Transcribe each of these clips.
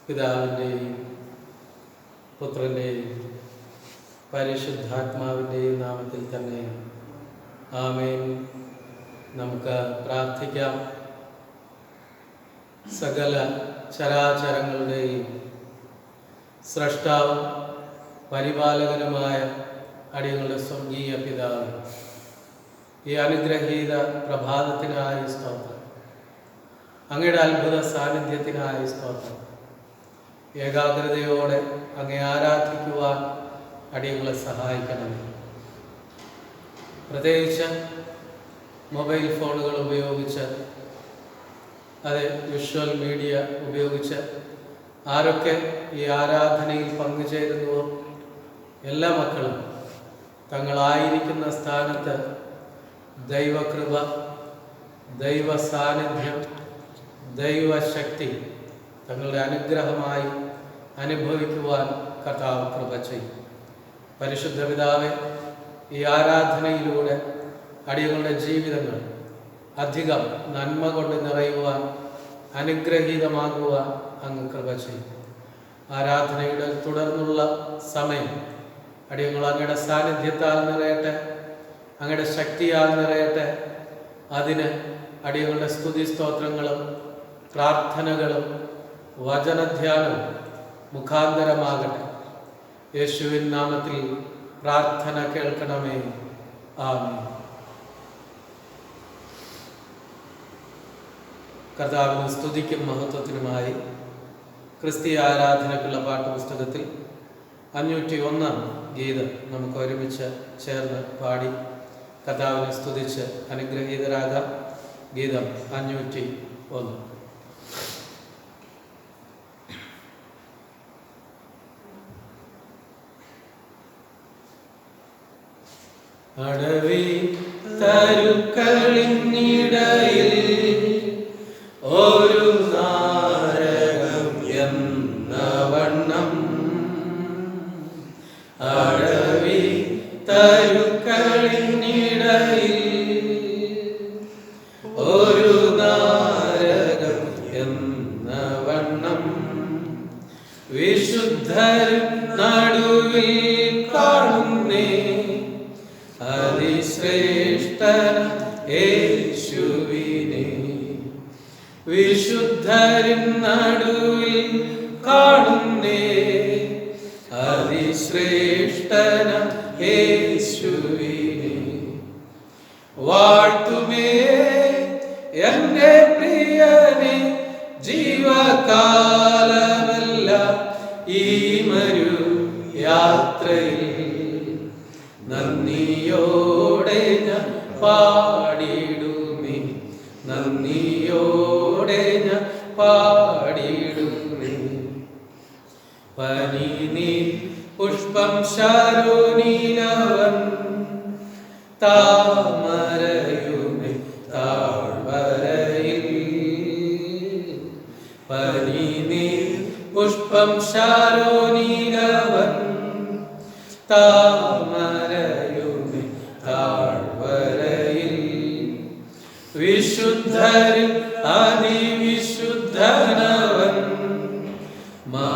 പിതാവിൻ്റെയും പുത്രൻ്റെയും പരിശുദ്ധാത്മാവിൻ്റെയും നാമത്തിൽ തന്നെ ആമേൻ. നമുക്ക് പ്രാർത്ഥിക്കാം. സകല ചരാചരങ്ങളുടെയും സ്രഷ്ടാവും പരിപാലകനുമായ അടിയങ്ങളുടെ സ്വർഗീയ പിതാവ്, ഈ അനുഗ്രഹീത പ്രഭാതത്തിനായി സ്തോത്രം. അങ്ങയുടെ അത്ഭുത സാന്നിധ്യത്തിനായി സ്തോത്രം. ഏകാഗ്രതയോടെ അങ്ങേ ആരാധിക്കുവാൻ അടിയങ്ങളെ സഹായിക്കണമേ. പ്രത്യേകിച്ച് മൊബൈൽ ഫോണുകൾ ഉപയോഗിച്ച്, അത് വിഷ്വൽ മീഡിയ ഉപയോഗിച്ച് ആരൊക്കെ ഈ ആരാധനയിൽ പങ്കുചേരുന്നുവോ എല്ലാ മക്കളും തങ്ങളായിരിക്കുന്ന സ്ഥാനത്ത് ദൈവകൃപ, ദൈവ സാന്നിധ്യം, ദൈവശക്തി തങ്ങളുടെ അനുഗ്രഹമായി അനുഭവിക്കുവാൻ കർത്താവ് കൃപ ചെയ്യും. പരിശുദ്ധ പിതാവേ, ഈ ആരാധനയിലൂടെ അടിയങ്ങളുടെ ജീവിതങ്ങൾ അധികം നന്മ കൊണ്ട് നിറയുവാൻ, അനുഗ്രഹീതമാകുവാൻ അങ്ങ് കൃപ ചെയ്യും. ആരാധനയുടെ തുടർന്നുള്ള സമയം അടിയങ്ങൾ അങ്ങയുടെ സാന്നിധ്യത്താൽ നിറയട്ടെ, അങ്ങയുടെ ശക്തിയാൽ നിറയട്ടെ. അതിന് അടിയങ്ങളുടെ സ്തുതി സ്തോത്രങ്ങളും പ്രാർത്ഥനകളും വചനധ്യാനവും മുഖാന്തരമാകട്ടെ. യേശുവിൻ നാമത്തിൽ പ്രാർത്ഥന കേൾക്കണമേ. ആമേൻ. കർത്താവിന് സ്തുതിക്കും മഹത്വത്തിനുമായി ക്രിസ്തീയ ആരാധനയ്ക്കുള്ള പാട്ടുപുസ്തകത്തിൽ 501 ഗീതം നമുക്ക് ഒരുമിച്ച് ചേർന്ന് പാടി കർത്താവിനെ സ്തുതിച്ച് അനുഗ്രഹീതരാകാം. ഗീതം 501. അടവി തരുക്കളിനിടയിൽ ഒരു നാരകം എന്ന വണ്ണം, അടവി തരുക്കളിനിടയിൽ ഒരു നാരകം എന്ന വണ്ണം, വിശുദ്ധർ നടുവിൽ കാണുന്നേ അതിശ്രേഷ്ഠന യേശുവിനെ. വിശുദ്ധരിൻ നടുവിൽ കാണുന്നേ അതിശ്രേഷ്ഠന യേശുവിനെ. വാഴ്ത്തുമേ എന്റെ പ്രിയനെ ജീവകാലമെല്ലാം ഈ മരു യാത്രയിൽ. നന്ദിയോടെ ഞാൻ പാടിടുമേ, നന്ദിയോടെ ഞാൻ പാടിടുമേ. പനിനീർ പുഷ്പം ശാരോനീലവൻ താമരയുമേ താഴ്വരയിൽ. പനിനീർ പുഷ്പം ശാരോനീലവൻ താമരയുമേ താഴ്വരയിൽ. വിശുദ്ധരിൽ അതിവിശുദ്ധനവൻ മാ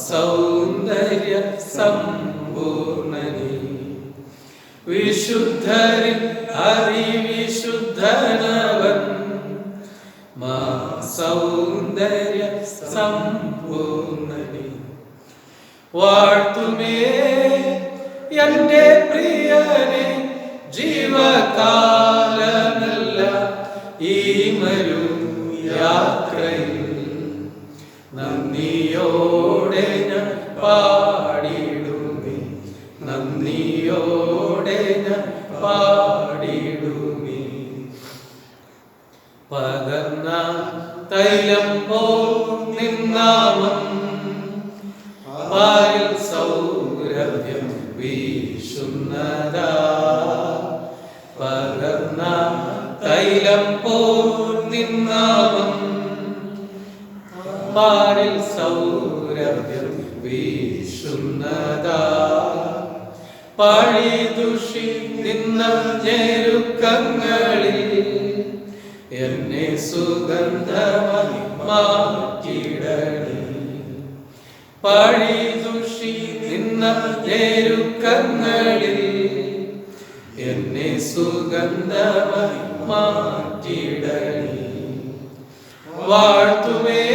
സൗന്ദര്യ സമ്പൂർണനി. വിശുദ്ധരിൽ അതിവിശുദ്ധനവൻ മാ സൗന്ദര്യ സമ്പൂർണനി. വാഴ്ത്തുമേ എന്റെ പ്രിയനെ ജീവകാലമെല്ലാം ഈ മരു യാത്രയിൽ. നന്ദിയോടെ ഞാൻ പാടിടുമേ, നന്ദിയോടെ ഞാൻ പാടിടുമേ. പകർന്ന തൈലം പോ നിന്നാമം, പാരിൽ സൗരഭ്യം വീശുന്നതാ. പകർന്ന തൈലം പോ നിന്നാമം, പാരിൽ സൗരഭ്യം വീശുന്നതാ. പഴിദുഷി നിന്ന ഞെരുക്കങ്ങളിൽ എന്നെ സുഗന്ധമായി മാറ്റിടണേ. പഴി ദുഷി നിന്ന ഞെരുക്കങ്ങളിൽ എന്നെ സുഗന്ധമായി മാറ്റിടണി. വാഴ്ത്തുമേ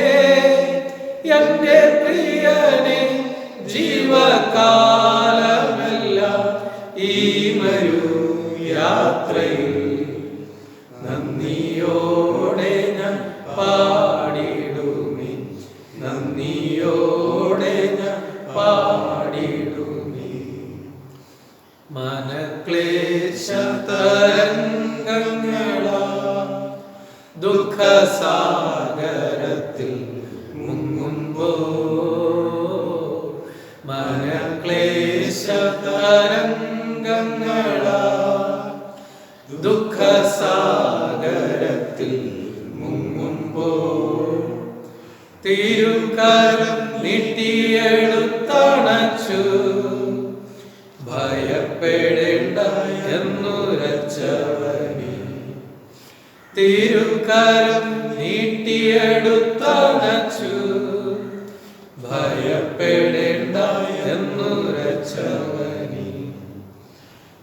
എന്റെ പ്രിയനെ ജീവകാലമെല്ലാം ഈ മരു യാത്രയിൽ നന്ദിയോടെ ഞാൻ പാടിടുമേ, നന്ദിയോടെ ഞാൻ പാടിടുമേ. മനക്ലേശ തരംഗങ്ങളാ ദുഃഖസാഗരത്തിൽ മുങ്ങുമ്പോ, മനക്ലേശ തരംഗങ്ങളാ ദുഃഖസാഗരത്തിൽ മുങ്ങുമ്പോ, തിരുക്കരം നീട്ടിയെടുത്തണച്ചു ഭയപ്പെടേണ്ട എന്നുരച്ചവനെ. തിരുക്കരം നീട്ടിയെടുത്തണച്ചു ഭയപ്പെടേണ്ട എന്നുരച്ചവനെ.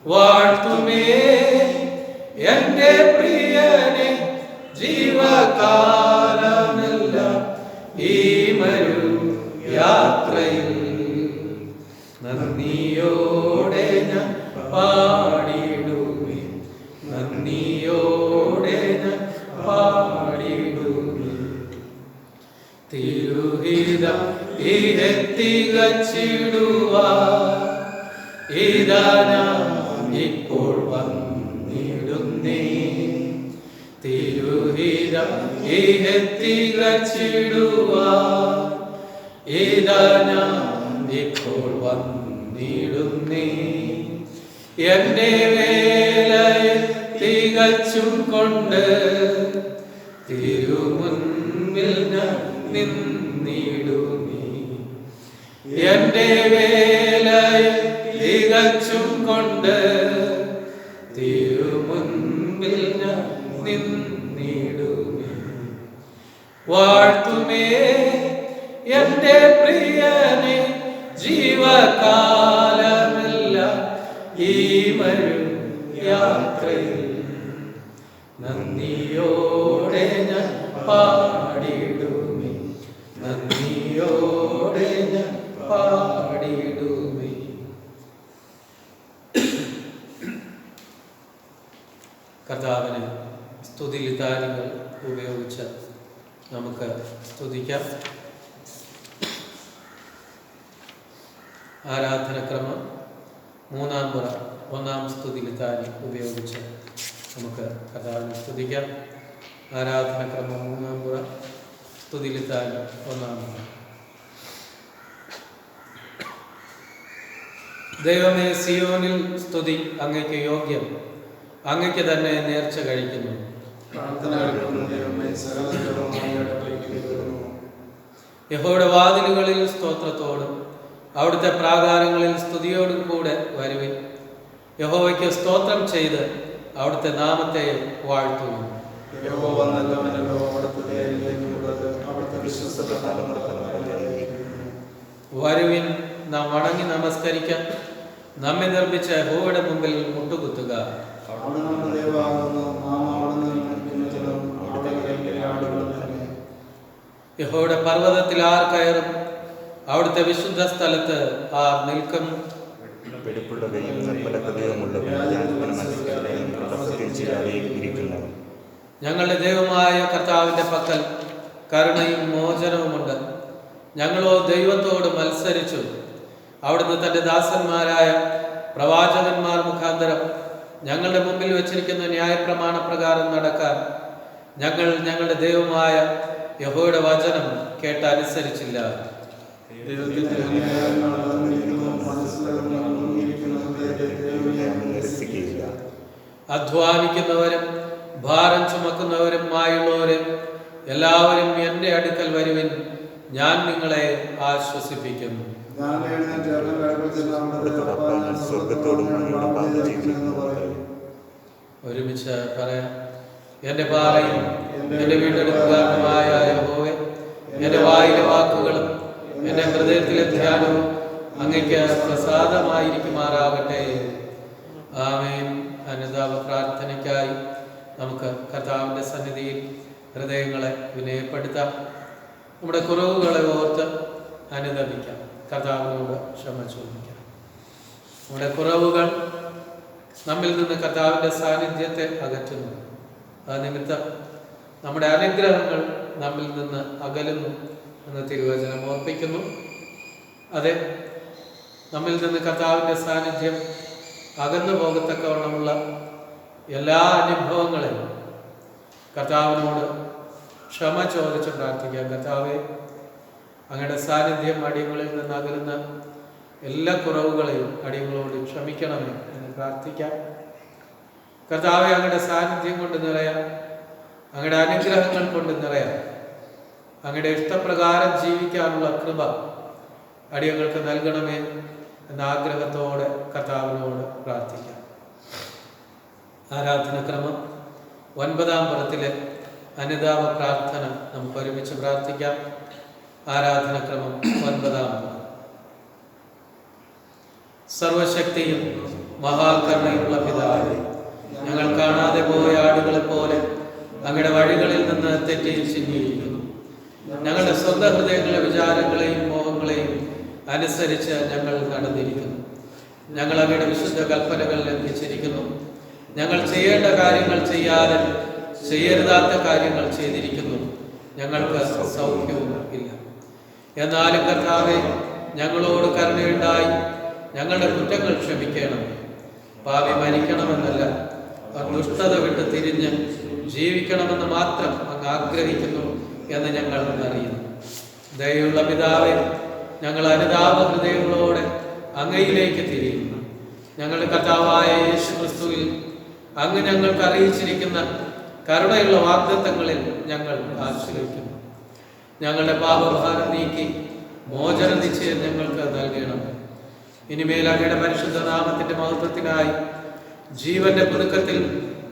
വാഴ്ത്തുമേ എന്റെ പ്രിയനെ ജീവകാലമെല്ലാം ഈ മരു യാത്രയിൽ നന്ദിയോടെ ഞാൻ പാടിടുമേ, നന്ദിയോടെ ഞാൻ പാടിടുമേ. തിരുഹിതം തികച്ചിടുവാൻ ഇതാ ഞാൻ ഇപ്പോൾ വന്നിടുന്നേ. തിരുഹിതം തികച്ചിടുവാൻ ഇതാ ഞാൻ ഇപ്പോൾ വന്നിടുന്നേ. എന്റെ വേലയെ തികച്ചും കൊണ്ട് തിരുമുൻപിൽ ഞാൻ നിന്നിടുമേ. എന്റെ വേലയെ തികച്ചും കൊണ്ട് തിരുമുൻപിൽ ഞാൻ നിന്നിടുമേ. വാഴ്ത്തുമേ എന്റെ പ്രിയനെ ജീവകാലമെല്ലാം ഈ മരു യാത്രയിൽ നന്ദിയോടെ ഞാൻ പാടിടുമേ, നന്ദിയോടെ ഞാൻ പാടിടുമേ. കർത്താവിനെ സ്തുതി ലിതാനികൾ ഉപയോഗിച്ച് നമുക്ക് സ്തുതിക്കാം. ആരാധനക്രമം മൂന്നാം മുറ ഒന്നാം സ്തുതി ലിതാനി ഉപയോഗിച്ച് നമുക്ക് കർത്താവിനെ സ്തുതിക്കാം. ആരാധനക്രമം മൂന്നാം മുറ സ്തുതി ലിതാനി ഒന്നാം മുറ. ദൈവമേ, സിയോനിൽ സ്തുതി അങ്ങയ്ക്ക് യോഗ്യം, അങ്ങയ്ക്ക് തന്നെ നേർച്ച കഴിക്കുന്നു. യഹോവയുടെ വാതിലുകളിൽ സ്തോത്രത്തോടും അവിടുത്തെ പ്രാകാരങ്ങളിൽ സ്തുതിയോടും കൂടെ വരുവിൻ. യഹോവയ്ക്ക് സ്തോത്രം ചെയ്ത് അവിടുത്തെ നാമത്തെ വാഴ്ത്തുന്നു. വരുവിൻ, നാം വണങ്ങി നമസ്കരിക്കാം. നമ്മെ നിർമ്മിച്ച യഹോവയുടെ മുമ്പിൽ മുട്ടുകുത്തുക. യഹോവയുടെ പർവ്വതത്തിൽ ആർ കയറും? അവിടുത്തെ വിശുദ്ധ സ്ഥലത്ത് ആർ നിൽക്കും? ഞങ്ങളുടെ ദൈവമായ കർത്താവിന്റെ പക്കൽ കരുണയും മോചനവുമുണ്ട്. ഞങ്ങളോ ദൈവത്തോട് മത്സരിച്ചു. അവിടുന്ന് തന്റെ ദാസന്മാരായ പ്രവാചകന്മാർ മുഖാന്തരം ഞങ്ങളുടെ മുമ്പിൽ വെച്ചിരിക്കുന്ന ന്യായപ്രമാണ പ്രകാരം നടക്കാൻ ഞങ്ങൾ ഞങ്ങളുടെ ദൈവമായ യഹോവയുടെ വചനം കേട്ടനുസരിച്ചില്ല. അധ്വാനിക്കുന്നവരും ഭാരം ചുമക്കുന്നവരും ആയുള്ളവരും എല്ലാവരും എൻ്റെ അടുക്കൽ വരുവിൻ, ഞാൻ നിങ്ങളെ ആശ്വസിപ്പിക്കുന്നു. ഒരുമിച്ച് പറയാം. എൻ്റെ പാറയും എൻ്റെ വീണ്ടെടുപ്പുകാരനുമായ യഹോവേ, എൻ്റെ വായിലെ വാക്കുകളും എൻ്റെ ഹൃദയത്തിലെ ധ്യാനവും അങ്ങയ്ക്ക് പ്രസാദമായിരിക്കുമാറാകട്ടെ. ആമേൻ. അനുതാപ പ്രാർത്ഥനയ്ക്കായി നമുക്ക് കർത്താവിൻ്റെ സന്നിധിയിൽ ഹൃദയങ്ങളെ വിനയപ്പെടുത്താം. നമ്മുടെ കുറവുകളെ ഓർത്ത് അനുദപിക്കാം. കർത്താവിനോട് ക്ഷമ ചോദിക്കാം. നമ്മുടെ കുറവുകൾ നമ്മിൽ നിന്ന് കർത്താവിൻ്റെ സാന്നിധ്യത്തെ അകറ്റുന്നു. ആ നിമിത്തം നമ്മുടെ അനുഗ്രഹങ്ങൾ നമ്മിൽ നിന്ന് അകലുന്നു എന്ന് തിരുവചനം ഓർപ്പിക്കുന്നു. അതെ, നമ്മിൽ നിന്ന് കർത്താവിൻ്റെ സാന്നിധ്യം അകന്നു പോകത്തക്കവണ്ണമുള്ള എല്ലാ അനുഭവങ്ങളെയും കർത്താവിനോട് ക്ഷമ ചോദിച്ച് പ്രാർത്ഥിക്കാം. കർത്താവെ, അങ്ങയുടെ സാന്നിധ്യം അടിയങ്ങളിൽ നിന്ന് അകലുന്ന എല്ലാ കുറവുകളെയും അടിയങ്ങളോട് ക്ഷമിക്കണമേ എന്ന് പ്രാർത്ഥിക്കാം. കർത്താവെ, അങ്ങയുടെ സാന്നിധ്യം കൊണ്ട് നിറയാം, അങ്ങയുടെ അനുഗ്രഹങ്ങൾ കൊണ്ട് നിറയാം, അങ്ങയുടെ ഇഷ്ടപ്രകാരം ജീവിക്കാനുള്ള കൃപ അടിയങ്ങൾക്ക് നൽകണമേ എന്ന ആഗ്രഹത്തോടെ കർത്താവിനോട് പ്രാർത്ഥിക്കാം. ആരാധനക്രമം 9-ാം പദത്തിലെ അനുതാപ പ്രാർത്ഥന നമുക്ക് ഒരുമിച്ച് പ്രാർത്ഥിക്കാം. ആരാധനക്രമം 9-ാം പദം. സർവശക്തിയും മഹാകരുണയുള്ള പിതാവേ, ഞങ്ങൾ കാണാതെ പോയ ആടുകളെ പോലെ അങ്ങയുടെ വഴികളിൽ നിന്ന് തെറ്റി ചിന്തിയിരിക്കുന്നു. ഞങ്ങളുടെ സ്വന്തം ഹൃദയങ്ങളെ വിചാരങ്ങളെയും മോഹങ്ങളെയും അനുസരിച്ച് ഞങ്ങൾ നടന്നിരിക്കുന്നു. ഞങ്ങൾ അങ്ങയുടെ വിശുദ്ധ കൽപ്പനകൾ ലംഘിച്ചിരിക്കുന്നു. ഞങ്ങൾ ചെയ്യേണ്ട കാര്യങ്ങൾ ചെയ്യാതെ ചെയ്യരുതാത്ത കാര്യങ്ങൾ ചെയ്തിരിക്കുന്നു. ഞങ്ങൾക്ക് സൗഖ്യവും ഇല്ല. എന്നാലും കർത്താവേ, ഞങ്ങളോട് കരുണയുണ്ടായി ഞങ്ങളുടെ കുറ്റങ്ങൾ ക്ഷമിക്കണം. പാപി മരിക്കണമെന്നല്ല, ദുഷ്ടത വിട്ട് തിരിഞ്ഞ് ജീവിക്കണമെന്ന് മാത്രം അങ്ങ് ആഗ്രഹിക്കുന്നു എന്ന് ഞങ്ങൾ അറിയുന്നു. ദയയുള്ള പിതാവേ, ഞങ്ങൾ അനുതാപ ഹൃദയങ്ങളോടെ അങ്ങയിലേക്ക് തിരിയുന്നു. ഞങ്ങളുടെ കർത്താവായ യേശു ക്രിസ്തുവിൽ അങ്ങ് ഞങ്ങൾക്ക് അറിയിച്ചിരിക്കുന്ന കരുണയുള്ള വാഗ്ദത്തങ്ങളിൽ ഞങ്ങൾ ആശ്രയിക്കുന്നു. ഞങ്ങളുടെ പാപഭാരം നീക്കി മോചന നിശ്ചയം ഞങ്ങൾക്ക് നൽകണം. ഇനിമേൽ അങ്ങയുടെ പരിശുദ്ധ നാമത്തിന്റെ മഹത്വത്തിനായി ജീവന്റെ പുതുക്കത്തിൽ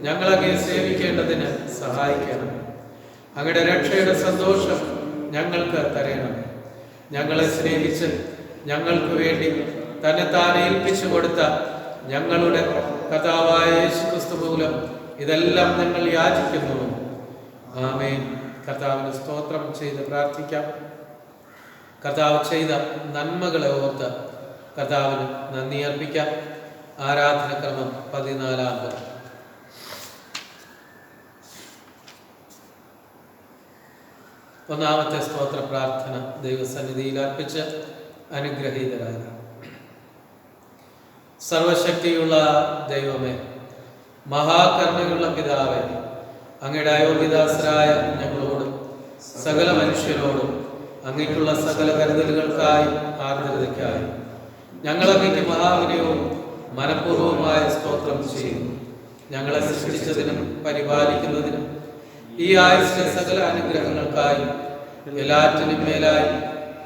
ഞങ്ങളങ്ങേ സേവിക്കേണ്ടതിന് സഹായിക്കണം. അങ്ങയുടെ രക്ഷയുടെ സന്തോഷം ഞങ്ങൾക്ക് തരണം. ഞങ്ങളെ സ്നേഹിച്ച് ഞങ്ങൾക്ക് വേണ്ടി തന്നെത്താൻ ഏൽപ്പിച്ചു കൊടുത്ത ഞങ്ങളുടെ കർത്താവായ യേശു ക്രിസ്തു മൂലം ഇതെല്ലാം ഞങ്ങൾ യാചിക്കുന്നു. ആമേൻ. കർത്താവിന് സ്തോത്രം ചെയ്ത് പ്രാർത്ഥിക്കാം. കർത്താവ് ചെയ്ത നന്മകളെ ഓർത്ത് കർത്താവിന് നന്ദി അർപ്പിക്കാം. ആരാധനക്രമം 14-ാം പദം. ഒന്നാമത്തെ സ്തോത്ര പ്രാർത്ഥന ദൈവസന്നിധിയിൽ അർപ്പിച്ച് അനുഗ്രഹീതരാകാം. സർവശക്തിയുള്ള ദൈവമേ, മഹാകരുണയുള്ള പിതാവേ, അങ്ങയുടെ അയോഗ്യദാസരായ ഞങ്ങളോടും സകല മനുഷ്യരോടും അങ്ങയ്ക്കുള്ള സകല കരുതലുകൾക്കായി ആർദ്രതയ്ക്കായി ഞങ്ങൾ അങ്ങയ്ക്ക് മഹാവിനയവും മനഃപൂർവ്വമായ സ്തോത്രം ചെയ്യുന്നു. ഞങ്ങളെ സൃഷ്ടിച്ചതിനും പരിപാലിക്കുന്നതിനും ഈ ആയുസ്സിലെ സകല അനുഗ്രഹങ്ങൾക്കായി എല്ലാറ്റിനും മേലായി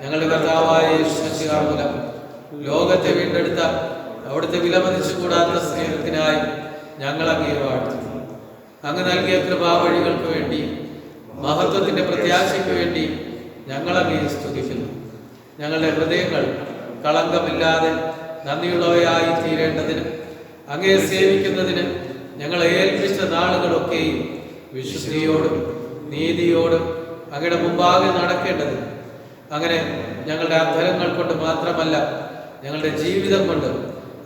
ഞങ്ങളുടെ കർത്താവായ യേശുമിശിഹാ മൂലം ലോകത്തെ വീണ്ടെടുത്ത അവിടുത്തെ വിലമതിച്ചു കൂടാത്ത സ്നേഹത്തിനായി ഞങ്ങൾ അങ്ങേ വാഴ്ത്തുന്നു. അങ്ങ് നൽകിയ കൃപാവഴികൾക്ക് വേണ്ടി, മഹത്വത്തിന്റെ പ്രത്യാശയ്ക്ക് വേണ്ടി ഞങ്ങൾ അങ്ങേ സ്തുതിക്കുന്നു. ഞങ്ങളുടെ ഹൃദയങ്ങൾ കളങ്കമില്ലാതെ നന്ദിയുള്ളവയായി തീരേണ്ടതിന്, അങ്ങേ സേവിക്കുന്നതിന് ഞങ്ങളെ ഏൽപ്പിച്ച നാളുകളൊക്കെയും വിശുദ്ധിയോടും നീതിയോടും അങ്ങയുടെ മുമ്പാകെ നടക്കേണ്ടതിന്, അങ്ങനെ ഞങ്ങളുടെ അധരങ്ങൾ കൊണ്ട് മാത്രമല്ല ഞങ്ങളുടെ ജീവിതം കൊണ്ട്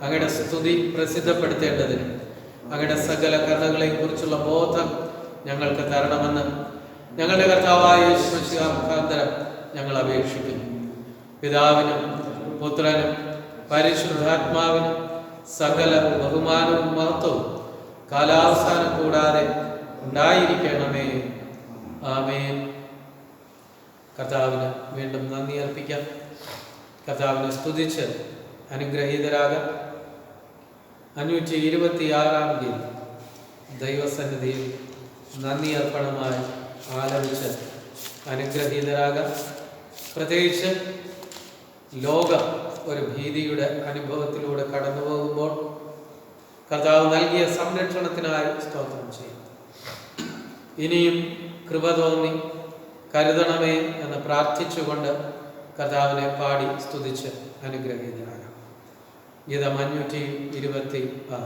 അങ്ങയുടെ സ്തുതി പ്രസിദ്ധപ്പെടുത്തേണ്ടതിന് അങ്ങയുടെ സകല കഥകളെയും കുറിച്ചുള്ള ബോധം ഞങ്ങൾക്ക് തരണമെന്ന് ഞങ്ങളുടെ കർത്താവായ യേശു മിശിഹാ മുഖാന്തരം ഞങ്ങൾ അപേക്ഷിക്കുന്നു. പിതാവിനും പുത്രനും പരിശുദ്ധാത്മാവിനും സകല ബഹുമാനവും മഹത്വവും കാലാവസാനം കൂടാതെ ഉണ്ടായിരിക്കണമേ. ആമേൻ. കർത്താവിന് വീണ്ടും നന്ദി അർപ്പിക്കാം. കർത്താവിനെ സ്തുതിച്ച് അനുഗ്രഹീതരാകാം. 526-ാം ഗീതം ദൈവസന്നിധിയിൽ നന്ദി അർപ്പണമായി ആലപിച്ച് അനുഗ്രഹീതരാകാം. പ്രത്യേകിച്ച് ലോകം ഒരു ഭീതിയുടെ അനുഭവത്തിലൂടെ കടന്നു പോകുമ്പോൾ കർത്താവ് നൽകിയ സംരക്ഷണത്തിനായി സ്തോത്രം ചെയ്യും. ഇനിയും കൃപ തോന്നി കരുതണമേ എന്ന് പ്രാർത്ഥിച്ചുകൊണ്ട് കർത്താവിനെ പാടി സ്തുതിച്ച് അനുഗ്രഹീതരാകാം. ഗീതം 526.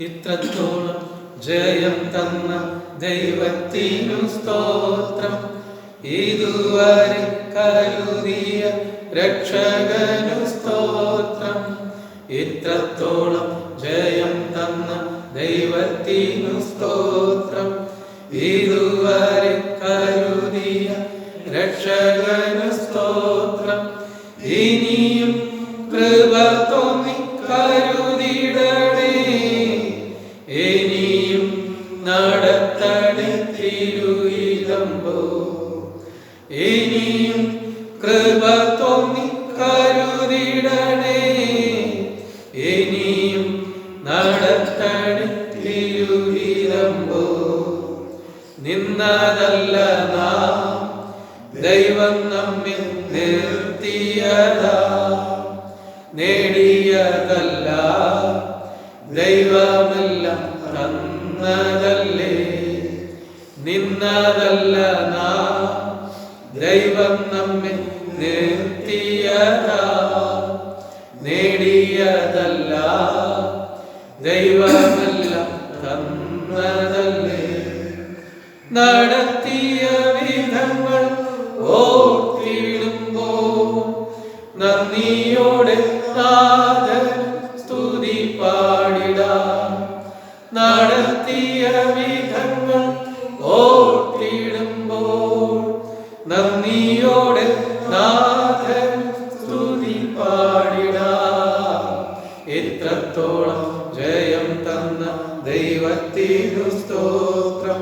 ഇത്രത്തോളം ജയം തന്ന ദൈവത്തിനു സ്തോത്രം, ഇതുവരെ കരുതിയ രക്ഷകനു സ്തോത്രം. ഇത്രത്തോളം ജയം തന്ന ദൈവത്തിനു സ്തോത്രം, ഇതുവരെ കരുതിയ രക്ഷകനു സ്തോത്രം. ഇനിയും കൃപ തോന്നി കരുതിടണേ, ഇനിയും നടത്തണേ തിരുഹിതമ്പോ. ഇനിയും കൃപ തോന്നി കരുതിടണേ, ഇനിയും നടത്തണേ തിരുഹിതമ്പോ. നിന്നതല്ല നാം, ദൈവം നമ്മെ നിർത്തിയതാ. നേടിയതല്ല, ദൈവമെല്ലാം തന്നതല്ലേ. നിന്നതല്ല നാം, ദൈവം നമ്മെ നിർത്തിയതാ. നേടിയതല്ല, ദൈവമെല്ലാം തന്നതല്ലേ. നടത്തിയ വിധങ്ങൾ ഓർത്തിടുമ്പോൾ നന്ദിയോടെ നാഥൻ സ്തുതി പാടിടാം. നടത്തിയ വിധങ്ങൾ ഓർത്തിടുമ്പോൾ നന്ദിയോടെ നാഥൻ സ്തുതി പാടിടാം. ഇത്രത്തോളം ജയം തന്ന ദൈവത്തിനു സ്തോത്രം,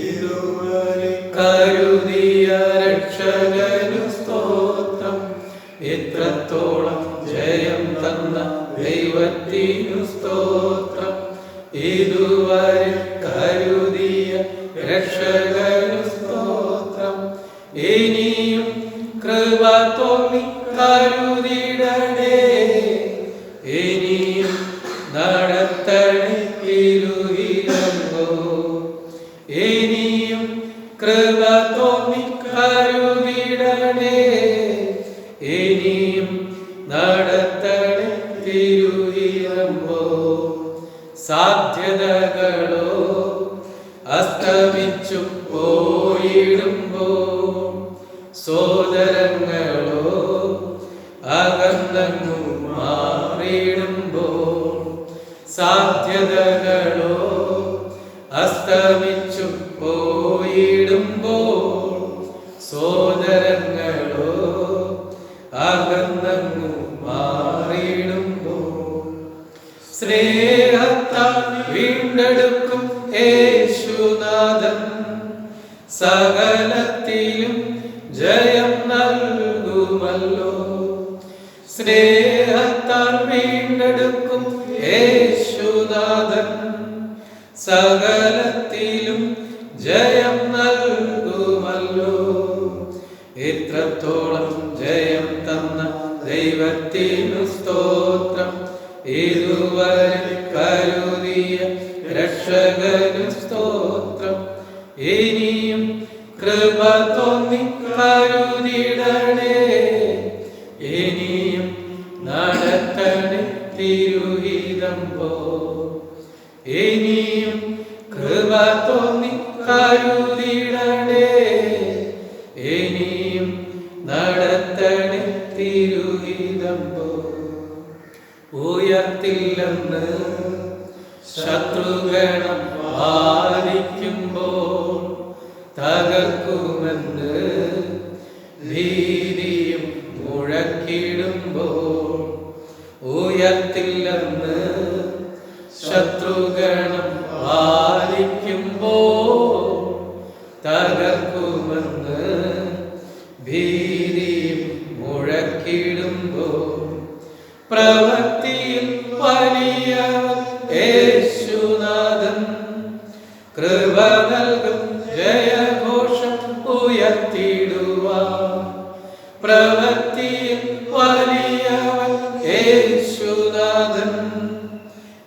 ഇതുവരെ കരുതിയ രക്ഷകനു സ്തോത്രം. ഇത്രത്തോളം ജയം തന്ന ദൈവത്തിനു സ്തോത്രം, ഇതുവരെ കരുതിയ രക്ഷകനു സ്തോത്രം. ഇനിയും കൃപ തോന്നി കരുതിടണേ, ഇനിയും നടത്തണേ തിരുഹിതമ്പോ. ഇനിയും കൃപ തോന്നി കരുതിടണേ, ഇനിയും നടത്തണേ തിരുഹിതമ്പോ. സാധ്യതകളോ അസ്തമിച്ചു പോയിടുമ്പോ, സോദരങ്ങളോ അകന്നങ്ങു മാറിയിടുമ്പോ, സാധ്യതകളോ അസ്തമിച്ചു പോയിടുമ്പോ, സോദരങ്ങളോ അകന്നങ്ങു മാറിയിടുമ്പോ, സ്നേഹത്താൽ വീണ്ടെടുക്കും യേശുനാഥൻ സകലത്തിലും ജയം നൽകുമല്ലോ. സ്നേഹത്താൽ വീണ്ടെടുക്കും യേശുനാഥൻ സകലത്തിലും ജയം നൽകുമല്ലോ. ഇത്രത്തോളം ജയം തന്ന ദൈവത്തിനു സ്തോത്രം, ഇതുവരെ കരുതിയ രക്ഷകനു സ്തോത്രം. ഇനിയും കൃപ തോന്നി കരുതിടണേ, ഇനിയും നടത്തണേ തിരുഹിതമ്പോ. ഇനിയും കൃപ തോന്നി കരുതിടണേ, ഇനിയും നടത്തണേ തിരുഹിതമ്പോ. ഉയർത്തില്ലെന്ന് ശത്രുഗണം വാദിക്കുമ്പോൾ, തകർക്കുമെന്ന് ഭീതിയും മുഴക്കിടുമ്പോൾ, ഉയർത്തില്ലെന്ന് ശത്രുഗണം വാദിക്കുമ്പോൾ, തകർക്കുമെന്ന് ഭീതിയും മുഴക്കിടുമ്പോൾ, പ്രവൃത്തിയിൽ വലിയവൻ യേശുനാഥൻ, കൃപ നൽകും ജയഘോഷം ഉയർത്തിടുവാൻ. പ്രവൃത്തിയിൽ വലിയവൻ യേശുനാഥൻ,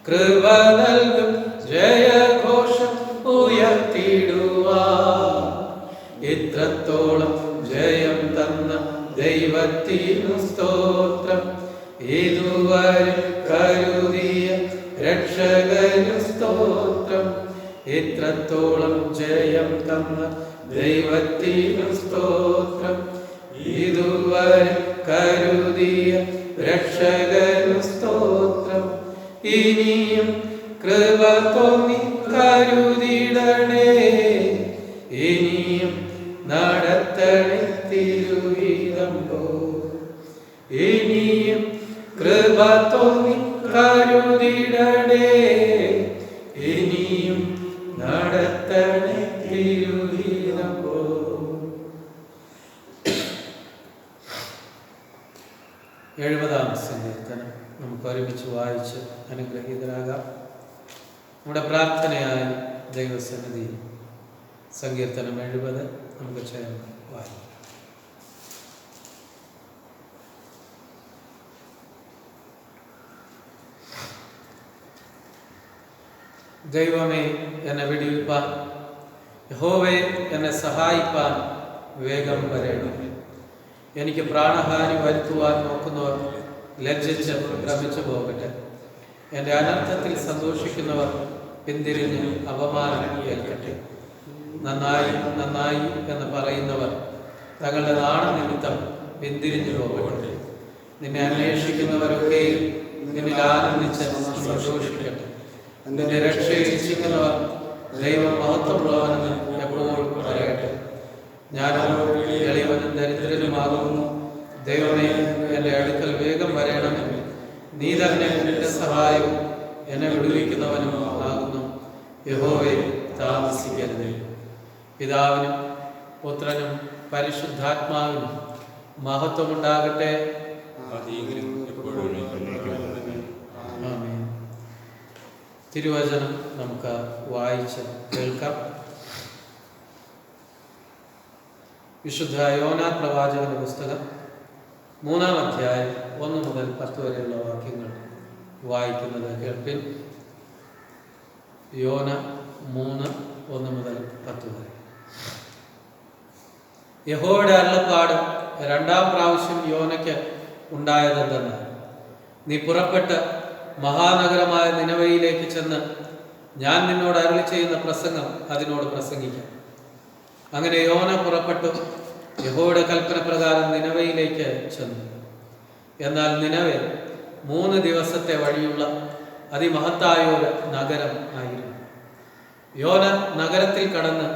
കൃപ നൽകും ജയഘോഷം ഉയർത്തിടുവാൻ. സ്തോത്രം. ഇതുവരെ കരുതിയ രക്ഷകനു സ്തോത്രം. ഇത്രത്തോളം ജയം തന്ന ദൈവത്തിനു സ്തോത്രം. ഇതുവരെ കരുതിയ രക്ഷകനു സ്തോത്രം. ഇനിയും കൃപ തോന്നി കരുതിടണേ. ഇനിയും നടത്തണേ തിരുഹിതം പോ. ഇനിയും കൃപ തോന്നി കരുതിടണേ. ഇനിയും നടത്തണേ തിരുഹിതം പോ. എഴുപതാം സങ്കീർത്തനം നമുക്ക് ഒരുമിച്ച് വായിച്ച് അനുഗ്രഹീതരാകാം. നമ്മുടെ പ്രാർത്ഥനയായി ദൈവസന്നിധി സങ്കീർത്തനം 70 നമുക്ക് ചേർന്ന് വായിക്കാം. ദൈവമേ, എന്നെ വിടുവിപ്പാൻ, യഹോവേ എന്നെ സഹായിപ്പാൻ വേഗം വരേണമേ. എനിക്ക് പ്രാണഹാനി വരുത്തുവാൻ നോക്കുന്നവർ ലജ്ജിച്ച് ഭ്രമിച്ചു പോകട്ടെ. എൻ്റെ അനർത്ഥത്തിൽ സന്തോഷിക്കുന്നവർ പിന്തിരിഞ്ഞ് അപമാനം ഏൽക്കട്ടെ. നന്നായി നന്നായി എന്ന് പറയുന്നവർ തങ്ങളുടെ നാണനിമിത്തം പിന്തിരിഞ്ഞു പോകട്ടെ. നിന്നെ അന്വേഷിക്കുന്നവരൊക്കെയും നിന്നിൽ ആനന്ദിച്ച് സന്തോഷിക്കട്ടെ. നിന്റെ രക്ഷയെ ഇച്ഛിക്കുന്നവർ ദൈവം മഹത്വമുള്ളവനെന്ന് എപ്പോഴും പറയട്ടെ. ഞാനോ എളിയവനും ദരിദ്രനുമാകുന്നു. ദൈവമേ, എൻ്റെ അടുക്കൽ വേഗം വരേണമെന്ന്. നീ തന്നെ എൻ്റെ സഹായവും എന്നെ വിടുവിക്കുന്നവനും ആകുന്നു. യഹോവേ, താമസിക്കരുതേ. പിതാവിനും പുത്രനും പരിശുദ്ധാത്മാവിനും മഹത്വമുണ്ടാകട്ടെ. ആമേൻ. തിരുവചനം നമുക്ക് വായിച്ച് കേൾക്കാം. വിശുദ്ധ യോനാ പ്രവാചകന്റെ പുസ്തകം 3-ാം അധ്യായം 1 മുതൽ 10 വരെയുള്ള വാക്യങ്ങൾ വായിക്കുന്നത് കേൾപ്പിൻ. യോന 3:1 മുതൽ 10 വരെ. യഹോവയുടെ അരുളപ്പാട് 2-ാം പ്രാവശ്യം യോനയ്ക്ക് ഉണ്ടായതെന്തെന്ന്, നീ പുറപ്പെട്ട് മഹാനഗരമായ നിനവയിലേക്ക് ചെന്ന് ഞാൻ നിന്നോട് അരുളി ചെയ്യുന്ന പ്രസംഗം അതിനോട് പ്രസംഗിക്കാം. അങ്ങനെ യോന പുറപ്പെട്ടു യഹോവയുടെ കൽപ്പന പ്രകാരം നിനവയിലേക്ക് ചെന്നു. എന്നാൽ നിനവെ 3 ദിവസത്തെ വഴിയുള്ള അതിമഹത്തായ ഒരു നഗരം ആയിരുന്നു. യോന നഗരത്തിൽ കടന്ന്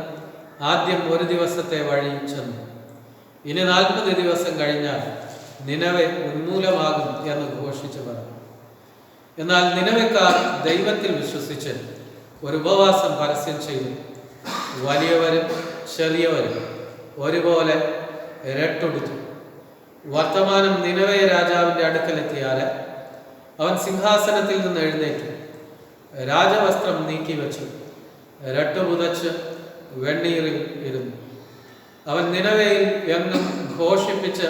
ആദ്യം 1 ദിവസത്തെ വഴി ചെന്നു. ഇനി 40 ദിവസം കഴിഞ്ഞാൽ നിനവെ ഉന്മൂലമാകും എന്ന് ഘോഷിച്ചു പറഞ്ഞു. എന്നാൽ നിനവെക്കാർ ദൈവത്തിൽ വിശ്വസിച്ച് ഒരു ഉപവാസം പരസ്യം ചെയ്തു. വലിയവരും ചെറിയവരും ഒരുപോലെ രട്ടൊടുത്തു. വർത്തമാനം നിനവെ രാജാവിൻ്റെ അടുക്കലെത്തിയാൽ അവൻ സിംഹാസനത്തിൽ നിന്ന് എഴുന്നേറ്റു, രാജവസ്ത്രം നീക്കി വെച്ചു, രട്ടുപുതച്ച് വെണ്ണീറിൽ ഇരുന്നു. അവൻ നിനവയിൽ എങ്ങും ഘോഷിപ്പിച്ച്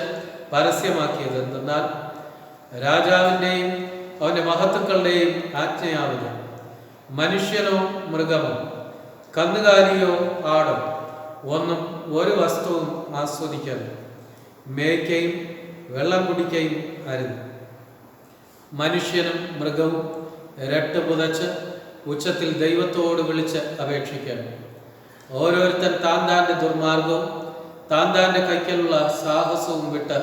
പരസ്യമാക്കിയത് എന്തെന്നാൽ, രാജാവിൻ്റെയും അവൻ്റെ മഹത്തുക്കളുടെയും ആജ്ഞയാവില്ല. മനുഷ്യനോ മൃഗമോ കന്നുകാലിയോ ആടോ ഒന്നും ഒരു വസ്തുവും ആസ്വദിക്കരുത്. മേയ്ക്കയും വെള്ളം കുടിക്കയും അരുത്. മനുഷ്യനും മൃഗവും രട്ട് പുതച്ച് ഉച്ചത്തിൽ ദൈവത്തോട് വിളിച്ച് അപേക്ഷിക്കണം. ഓരോരുത്തൻ താൻ താൻ്റെ ദുർമാർഗവും താൻ താൻ്റെ കൈക്കലുള്ള സാഹസവും വിട്ട്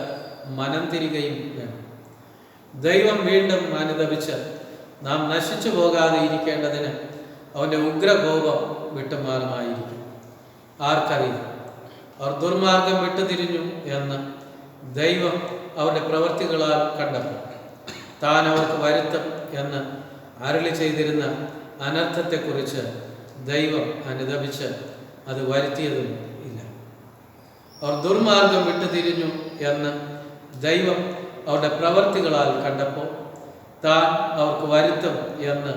മനം തിരികയും വേണം. ദൈവം വീണ്ടും അനുതപിച്ച് നാം നശിച്ചു പോകാതെ ഇരിക്കേണ്ടതിന് അവൻ്റെ ഉഗ്രകോപം വിട്ടുമാറുമായിരിക്കും. ആർക്കറിയാം, അവർ ദുർമാർഗം വിട്ടുതിരിഞ്ഞു എന്ന് ദൈവം അവരുടെ പ്രവൃത്തികളാൽ കണ്ടപ്പോൾ താൻ അവർക്ക് വരുത്തും എന്ന് അരുളി ചെയ്തിരുന്ന അനർത്ഥത്തെക്കുറിച്ച് ദൈവം അനുതപിച്ച് അത് വരുത്തിയതും ഇല്ല. അവർ ദുർമാർഗം വിട്ടുതിരിഞ്ഞു എന്ന് ദൈവം അവരുടെ പ്രവൃത്തികളാൽ കണ്ടപ്പോൾ താൻ അവർക്ക് വരുത്തും എന്ന്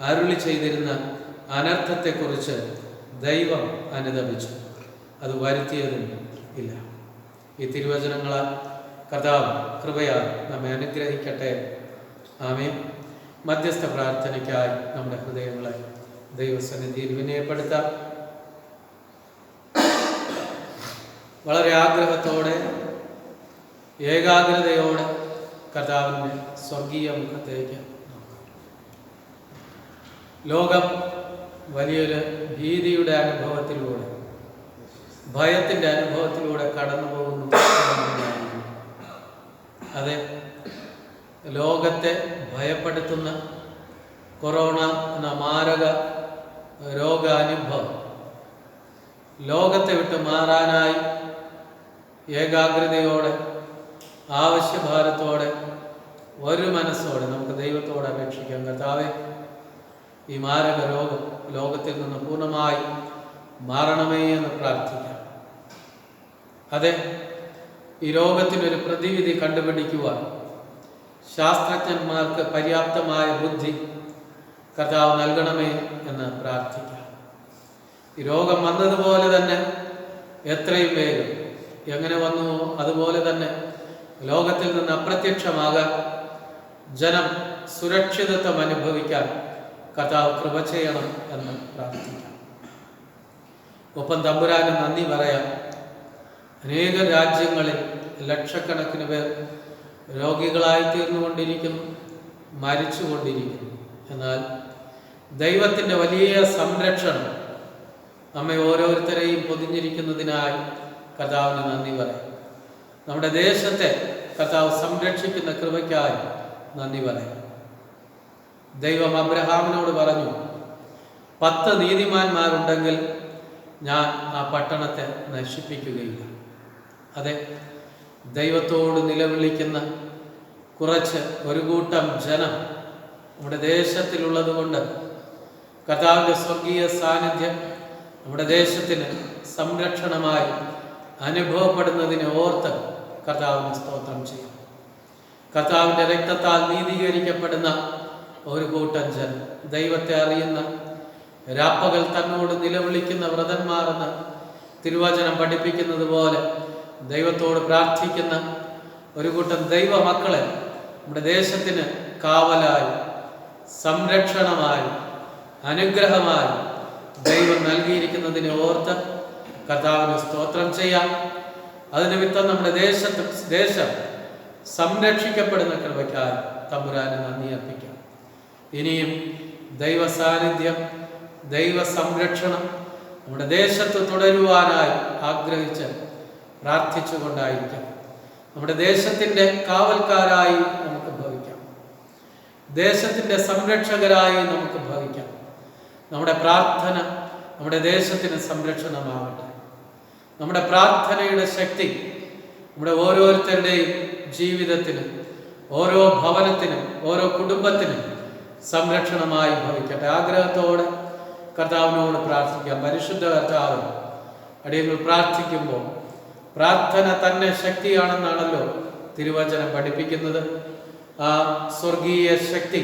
അരുളി ചെയ്തിരുന്ന അനർത്ഥത്തെക്കുറിച്ച് ദൈവം അനുതപിച്ചു, അത് വരുത്തിയതും ഇല്ല. ഈ തിരുവചനങ്ങളാൽ കർത്താവ് കൃപയാൽ നമ്മെ അനുഗ്രഹിക്കട്ടെ. ആമേൻ. മധ്യസ്ഥ പ്രാർത്ഥനയ്ക്കായി നമ്മുടെ ഹൃദയങ്ങളെ ദൈവസന്നിധിയിൽ വിനയപ്പെടുത്താം. വളരെ ആഗ്രഹത്തോടെ ഏകാഗ്രതയോടെ കർത്താവിൻ്റെ സ്വർഗീയ മുഖത്തേക്ക് നോക്കാം. ലോകം വലിയൊരു ഭീതിയുടെ അനുഭവത്തിലൂടെ, ഭയത്തിൻ്റെ അനുഭവത്തിലൂടെ കടന്നു പോകുന്നു. അതെ, ലോകത്തെ ഭയപ്പെടുത്തുന്ന കൊറോണ എന്ന മാരക രോഗാനുഭവം ലോകത്തെ വിട്ട് മാറാനായി ഏകാഗ്രതയോടെ, ആവശ്യഭാരത്തോടെ, ഒരു മനസ്സോടെ നമുക്ക് ദൈവത്തോട് അപേക്ഷിക്കാം. കർത്താവേ, ഈ മാരക രോഗം ലോകത്തിൽ നിന്ന് പൂർണ്ണമായി മാറണമേ എന്ന് പ്രാർത്ഥിക്കാം. അതെ, ഈ രോഗത്തിനൊരു പ്രതിവിധി കണ്ടുപിടിക്കുവാൻ ശാസ്ത്രജ്ഞന്മാർക്ക് പര്യാപ്തമായ ബുദ്ധി കർത്താവ് നൽകണമേ എന്ന് പ്രാർത്ഥിക്കാം. ഈ രോഗം വന്നതുപോലെ തന്നെ എത്രയും വേഗം എങ്ങനെ വന്നുവോ അതുപോലെ തന്നെ ലോകത്തിൽ നിന്ന് അപ്രത്യക്ഷമാകാൻ, ജനം സുരക്ഷിതത്വം അനുഭവിക്കാൻ കർത്താവ് കൃപ ചെയ്യണം എന്ന് പ്രാർത്ഥിക്കാം. ഒപ്പം തമ്പുരാന് നന്ദി പറയാം. അനേക രാജ്യങ്ങളിൽ ലക്ഷക്കണക്കിന് പേർ രോഗികളായി തീർന്നുകൊണ്ടിരിക്കുന്നു, മരിച്ചുകൊണ്ടിരിക്കുന്നു. എന്നാൽ ദൈവത്തിൻ്റെ വലിയ സംരക്ഷണം നമ്മെ ഓരോരുത്തരെയും പൊതിഞ്ഞിരിക്കുന്നതിനായി കർത്താവിന് നന്ദി പറയാം. നമ്മുടെ ദേശത്തെ കർത്താവ് സംരക്ഷിക്കുന്ന കൃപയ്ക്കായി നന്ദി പറയാം. ദൈവം അബ്രഹാമിനോട് പറഞ്ഞു, 10 നീതിമാന്മാരുണ്ടെങ്കിൽ ഞാൻ ആ പട്ടണത്തെ നശിപ്പിക്കുകയില്ല. അതെ, ദൈവത്തോട് നിലവിളിക്കുന്ന ഒരു കൂട്ടം ജനം നമ്മുടെ ദേശത്തിലുള്ളത് കൊണ്ട് കർത്താവിൻ്റെ സ്വർഗീയ സാന്നിധ്യം നമ്മുടെ ദേശത്തിന് സംരക്ഷണമായി അനുഭവപ്പെടുന്നതിനെ ഓർത്ത് കർത്താവിന് സ്തോത്രം ചെയ്യും. കർത്താവിൻ്റെ രക്തത്താൽ നീതീകരിക്കപ്പെടുന്ന ഒരു കൂട്ടം ജനം, ദൈവത്തെ അറിയുന്ന, രാപ്പകൽ തന്നോട് നിലവിളിക്കുന്ന വ്രതന്മാർ എന്ന് തിരുവചനം പഠിപ്പിക്കുന്നത് പോലെ ദൈവത്തോട് പ്രാർത്ഥിക്കുന്ന ഒരു കൂട്ടം ദൈവ മക്കളെ നമ്മുടെ ദേശത്തിന് കാവലായി, സംരക്ഷണമായി, അനുഗ്രഹമായി ദൈവം നൽകിയിരിക്കുന്നതിനെ ഓർത്ത് കർത്താവിന് സ്തോത്രം ചെയ്യാം. അതിനിമിത്തം നമ്മുടെ ദേശം സംരക്ഷിക്കപ്പെടുന്ന കൃപയ്ക്കായി തമ്പുരാന് നന്ദി അർപ്പിക്കാം. ഇനിയും ദൈവ സാന്നിധ്യം, ദൈവ സംരക്ഷണം നമ്മുടെ ദേശത്ത് തുടരുവാനായി ആഗ്രഹിച്ച് പ്രാർത്ഥിച്ചുകൊണ്ടായിരിക്കാം. നമ്മുടെ ദേശത്തിൻ്റെ കാവൽക്കാരായി നമുക്ക് ഭവിക്കാം, ദേശത്തിൻ്റെ സംരക്ഷകരായി നമുക്ക് ഭവിക്കാം. നമ്മുടെ പ്രാർത്ഥന നമ്മുടെ ദേശത്തിന് സംരക്ഷണമാകട്ടെ. നമ്മുടെ പ്രാർത്ഥനയുടെ ശക്തി നമ്മുടെ ഓരോരുത്തരുടെയും ജീവിതത്തിന്, ഓരോ ഭവനത്തിനും, ഓരോ കുടുംബത്തിനും സംരക്ഷണമായി ഭവിക്കട്ടെ. ആഗ്രഹത്തോടെ കർത്താവിനോട് പ്രാർത്ഥിക്കാം. പരിശുദ്ധ കർത്താവ്, അടിയങ്ങൾ പ്രാർത്ഥിക്കുമ്പോൾ പ്രാർത്ഥന തന്നെ ശക്തിയാണെന്നാണല്ലോ തിരുവചനം പഠിപ്പിക്കുന്നത്. ആ സ്വർഗീയ ശക്തി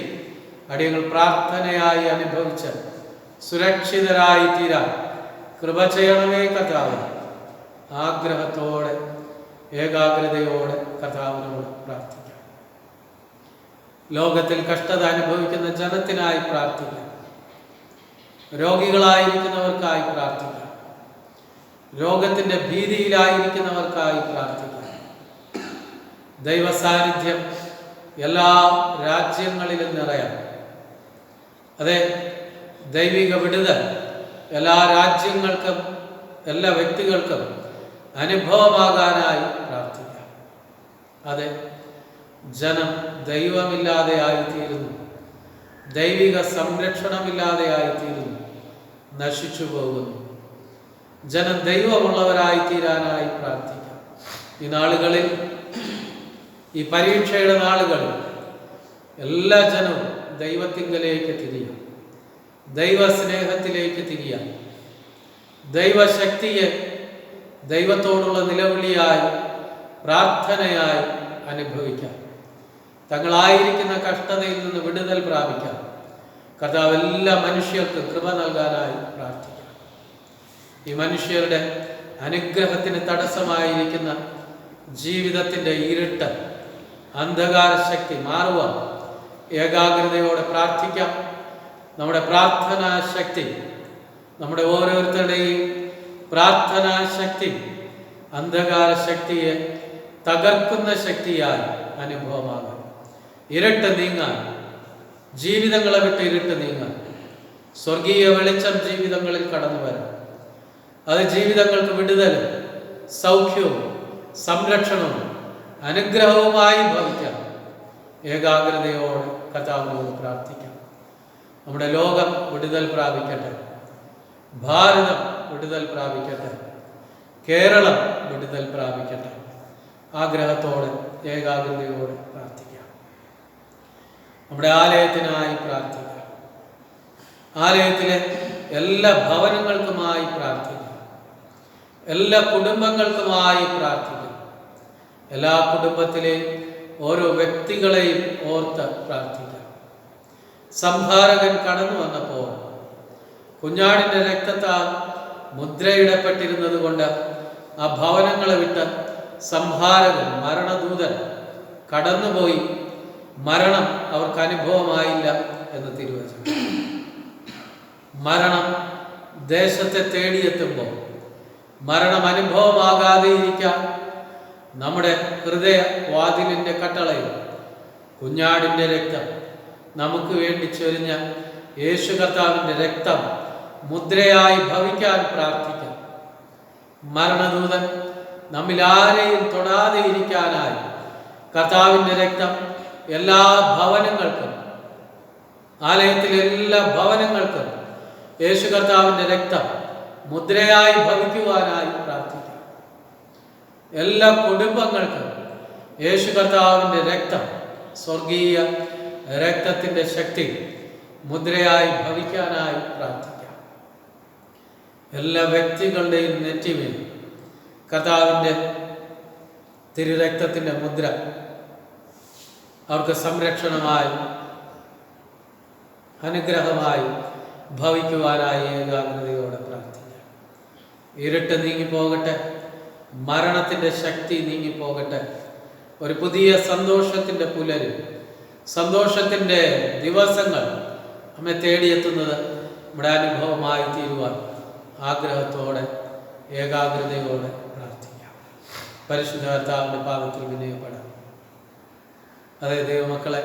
അടിയങ്ങൾ പ്രാർത്ഥനയായി അനുഭവിച്ച് സുരക്ഷിതരായി തീരാൻ കൃപ ചെയ്യണമേ കർത്താവ്. ആഗ്രഹത്തോടെ, ഏകാഗ്രതയോടെ കർത്താവിനോട് പ്രാർത്ഥിക്കാം. ലോകത്തിൽ കഷ്ടത അനുഭവിക്കുന്ന ജനത്തിനായി പ്രാർത്ഥിക്കാം. രോഗികളായിരിക്കുന്നവർക്കായി പ്രാർത്ഥിക്കാം. രോഗത്തിൻ്റെ ഭീതിയിലായിരിക്കുന്നവർക്കായി പ്രാർത്ഥിക്കാം. ദൈവ സാന്നിധ്യം എല്ലാ രാജ്യങ്ങളിലും നിറയാം. അതെ, ദൈവിക വിടുതൽ എല്ലാ രാജ്യങ്ങൾക്കും, എല്ലാ വ്യക്തികൾക്കും അനുഭവമാകാനായി പ്രാർത്ഥിക്കാം. അതെ, ജനം ദൈവമില്ലാതെയായിത്തീരുന്നു, ദൈവിക സംരക്ഷണമില്ലാതെയായിത്തീരുന്നു, നശിച്ചു പോകുന്നു. ജനം ദൈവമുള്ളവരായി തീരാനായി പ്രാർത്ഥിക്കാം. ഈ നാളുകളിൽ, ഈ പരീക്ഷയുടെ നാളുകളിൽ എല്ലാ ജനവും ദൈവത്തിങ്കലേക്ക് തിരിയാം, ദൈവസ്നേഹത്തിലേക്ക് തിരിയാം, ദൈവശക്തിയെ ദൈവത്തോടുള്ള നിലവിളിയായി, പ്രാർത്ഥനയായി അനുഭവിക്കാം. തങ്ങളായിരിക്കുന്ന കഷ്ടതയിൽ നിന്ന് വിടുതൽ പ്രാപിക്കാം. കർത്താവ് എല്ലാ മനുഷ്യർക്കും കൃപ നൽകാനായി പ്രാർത്ഥിക്കാം. ഈ മനുഷ്യരുടെ അനുഗ്രഹത്തിന് തടസ്സമായിരിക്കുന്ന ജീവിതത്തിൻ്റെ ഇരുട്ട്, അന്ധകാര ശക്തി മാറുവാൻ ഏകാഗ്രതയോടെ പ്രാർത്ഥിക്കാം. നമ്മുടെ പ്രാർത്ഥനാ ശക്തി, നമ്മുടെ ഓരോരുത്തരുടെയും പ്രാർത്ഥനാ ശക്തി അന്ധകാര ശക്തിയെ തകർക്കുന്ന ശക്തിയായി അനുഭവമാകാം. ഇരുട്ട് നീങ്ങാൻ, ജീവിതങ്ങളെ വിട്ട് ഇരുട്ട് നീങ്ങാൻ സ്വർഗീയ വെളിച്ചം ജീവിതങ്ങളിൽ കടന്നു വരാം. അത് ജീവിതങ്ങൾക്ക് വിടുതലും സൗഖ്യവും സംരക്ഷണവും അനുഗ്രഹവുമായി ഭവിക്കാം. ഏകാഗ്രതയോടെ കർത്താവിനോട് പ്രാർത്ഥിക്കാം. നമ്മുടെ ലോകം വിടുതൽ പ്രാപിക്കട്ടെ, ഭാരതം വിടുതൽ പ്രാപിക്കട്ടെ, കേരളം വിടുതൽ പ്രാപിക്കട്ടെ. ആഗ്രഹത്തോടെ ഏകാഗ്രതയോടെ പ്രാർത്ഥിക്കാം. നമ്മുടെ ആലയത്തിനായി പ്രാർത്ഥിക്കാം. ആലയത്തിലെ എല്ലാ ഭവനങ്ങൾക്കുമായി പ്രാർത്ഥിക്കാം. എല്ലാ കുടുംബങ്ങൾക്കുമായി പ്രാർത്ഥിക്കാം. എല്ലാ കുടുംബത്തിലെയും ഓരോ വ്യക്തികളെയും ഓർത്ത് പ്രാർത്ഥിക്കാം. സംഹാരകൻ കടന്നു വന്നപ്പോൾ കുഞ്ഞാടിൻ്റെ രക്തത്താൽ മുദ്രയിടപ്പെട്ടിരുന്നത് കൊണ്ട് ആ ഭവനങ്ങളെ വിട്ട് സംഹാരകൻ, മരണദൂതൻ കടന്നുപോയി. മരണം അവർക്ക് അനുഭവമായില്ല എന്ന് തിരുവചനം. മരണം ദേശത്തെ തേടിയെത്തുമ്പോൾ മരണം അനുഭവമാകാതെ ഇരിക്കാൻ നമ്മുടെ ഹൃദയ വാതിലിൻ്റെ കട്ടളയിൽ കുഞ്ഞാടിൻ്റെ രക്തം, നമുക്ക് വേണ്ടി ചൊരിഞ്ഞ യേശു കർത്താവിൻ്റെ രക്തം മുദ്രയായി ഭവിക്കാൻ പ്രാർത്ഥിക്കാം. മരണദൂതൻ നമ്മിൽ ആരെയും തൊടാതെ ഇരിക്കാനായി കർത്താവിൻ്റെ രക്തം എല്ലാ ഭവനങ്ങൾക്കും, ആലയത്തിലെ എല്ലാ ഭവനങ്ങൾക്കും യേശു കർത്താവിൻ്റെ രക്തം മുദ്രയായി ഭവിക്കുവാനായി പ്രാർത്ഥിക്കാം. എല്ലാ കുടുംബങ്ങൾക്കും യേശു കർത്താവിൻ്റെ രക്തം, സ്വർഗീയ രക്തത്തിൻ്റെ ശക്തി മുദ്രയായി ഭവിക്കാനായി പ്രാർത്ഥിക്കാം. എല്ലാ വ്യക്തികളുടെയും നെറ്റിമേൽ കർത്താവിൻ്റെ തിരുരക്തത്തിൻ്റെ മുദ്ര അവർക്ക് സംരക്ഷണമായി, അനുഗ്രഹമായി ഭവിക്കുവാനായി ഏകാഗ്രതയോടെ പ്രാർത്ഥിക്കാം. ഇരുട്ട് നീങ്ങിപ്പോകട്ടെ, മരണത്തിൻ്റെ ശക്തി നീങ്ങിപ്പോകട്ടെ. ഒരു പുതിയ സന്തോഷത്തിൻ്റെ പുലരും, സന്തോഷത്തിൻ്റെ ദിവസങ്ങൾ നമ്മെ തേടിയെത്തുന്നത് നമ്മുടെ അനുഭവമായി തീരുവാൻ ആഗ്രഹത്തോടെ ഏകാഗ്രതയോടെ പ്രാർത്ഥിക്കാം. പരിശുദ്ധ കർത്താവിൻ്റെ പാദത്തിൽ വിനയപ്പെടാം. അതേ ദൈവമക്കളെ,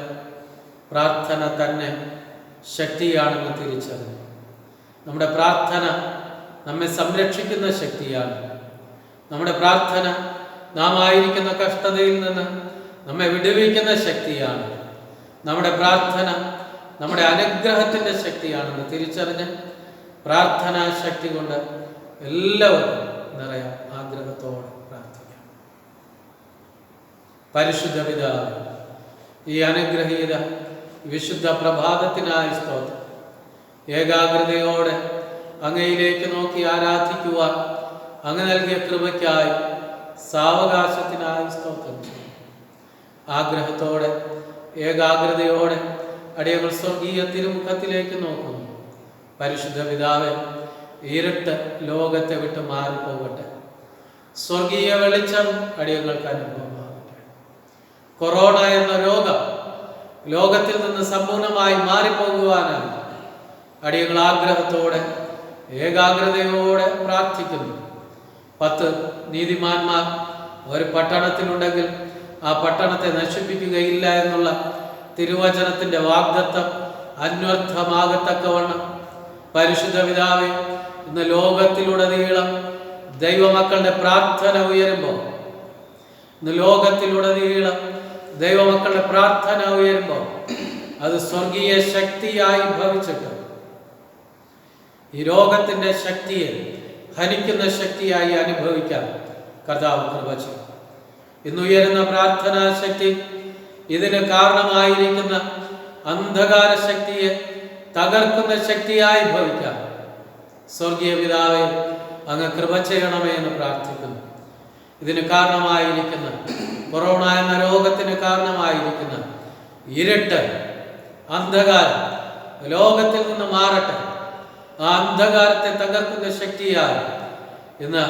പ്രാർത്ഥന തന്നെ ശക്തിയാണെന്ന് തിരിച്ചറിഞ്ഞു. നമ്മുടെ പ്രാർത്ഥന നമ്മെ സംരക്ഷിക്കുന്ന ശക്തിയാണ്. നമ്മുടെ പ്രാർത്ഥന നാം ആയിരിക്കുന്ന കഷ്ടതയിൽ നിന്ന് നമ്മെ വിടുവിക്കുന്ന ശക്തിയാണ്. നമ്മുടെ പ്രാർത്ഥന നമ്മുടെ അനുഗ്രഹത്തിൻ്റെ ശക്തിയാണെന്ന് തിരിച്ചറിഞ്ഞ് പ്രാർത്ഥനാ ശക്തി കൊണ്ട് എല്ലാവർക്കും നിറയാം. ആഗ്രഹത്തോടെ പ്രാർത്ഥിക്കാം. പരിശുദ്ധ പിതാവേ, ഈ അനുഗ്രഹീത വിശുദ്ധ പ്രഭാതത്തിനായി സ്തോത്രം. ഏകാഗ്രതയോടെ അങ്ങയിലേക്ക് നോക്കി ആരാധിക്കുവാൻ അങ്ങ് നൽകിയ കൃപയ്ക്കായി, സാവകാശത്തിനായി സ്തോത്രം. ആഗ്രഹത്തോടെ ഏകാഗ്രതയോടെ അടിയങ്ങൾ സ്വർഗീയ തിരുമുഖത്തിലേക്ക് നോക്കുന്നു. പരിശുദ്ധ പിതാവേ, ഇരുട്ട് ലോകത്തെ വിട്ട് മാറിപ്പോകട്ടെ. സ്വർഗീയ വെളിച്ചം അടിയങ്ങൾക്ക് അനുഭവമാകട്ടെ. കൊറോണ എന്ന രോഗം ലോകത്തിൽ നിന്ന് സമ്പൂർണമായി മാറിപ്പോകുവാനായി അടിയങ്ങൾ ആഗ്രഹത്തോടെ ഏകാഗ്രതയോടെ പ്രാർത്ഥിക്കുന്നു. 10 നീതിമാന്മാർ ഒരു പട്ടണത്തിലുണ്ടെങ്കിൽ ആ പട്ടണത്തെ നശിപ്പിക്കുകയില്ല എന്നുള്ള തിരുവചനത്തിൻ്റെ വാഗ്ദത്തം അന്വർത്ഥമാകത്തക്കവണ്ണം പരിശുദ്ധ പിതാവേ, ഇന്ന് ലോകത്തിലുടനീളം ദൈവമക്കളുടെ പ്രാർത്ഥന ഉയരുമ്പോൾ, ഇന്ന് ലോകത്തിലുടനീളം ദൈവമക്കളുടെ പ്രാർത്ഥന ഉയരുമ്പോൾ അത് സ്വർഗീയ ശക്തിയായി ഭവിച്ചിട്ട് ഈ രോഗത്തിൻ്റെ ശക്തിയെ ഹനിക്കുന്ന ശക്തിയായി അനുഭവിക്കാൻ കർത്താവ് കൃപ ചെയ്യും. ഇന്നുയരുന്ന പ്രാർത്ഥനാ ശക്തി ഇതിന് കാരണമായിരിക്കുന്ന അന്ധകാര ശക്തിയെ തകർക്കുന്ന ശക്തിയായി ഭവിക്കാം. സ്വർഗീയ പിതാവേ, അങ്ങ് കൃപ ചെയ്യണമേ എന്ന് പ്രാർത്ഥിക്കുന്നു. ഇതിന് കാരണമായിരിക്കുന്ന കൊറോണ എന്ന രോഗത്തിന് കാരണമായിരിക്കുന്ന ഇരുട്ട്, അന്ധകാരം ലോകത്തിൽ നിന്ന് മാറട്ടെ. ആ അന്ധകാരത്തെ തകർക്കുന്ന ശക്തിയായി ഇന്ന്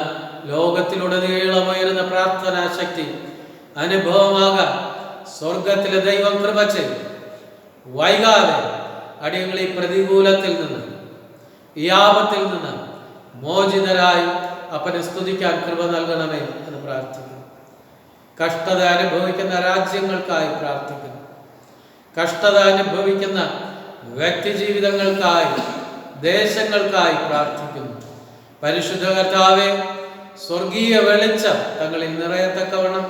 ലോകത്തിലുടനീളം ഉയരുന്ന പ്രാർത്ഥനാ ശക്തി അനുഭവമാകാൻ സ്വർഗത്തിലെ ദൈവം കൃപ ചെയ്യും. വൈകാതെ അടിയങ്ങൾ ഈ പ്രതികൂലത്തിൽ നിന്ന്, ഈ ആപത്തിൽ നിന്ന് മോചിതരായി അപ്പനെ സ്തുതിക്കാൻ കൃപ നൽകണമേ എന്ന് പ്രാർത്ഥിക്കുന്നു. കഷ്ടത അനുഭവിക്കുന്ന രാജ്യങ്ങൾക്കായി പ്രാർത്ഥിക്കുന്നു. കഷ്ടത അനുഭവിക്കുന്ന വ്യക്തി ജീവിതങ്ങൾക്കായി, ദേശങ്ങൾക്കായി പ്രാർത്ഥിക്കുന്നു. പരിശുദ്ധ കർത്താവേ, സ്വർഗീയ വെളിച്ചം തങ്ങളിൽ നിറയത്തക്കവണ്ണം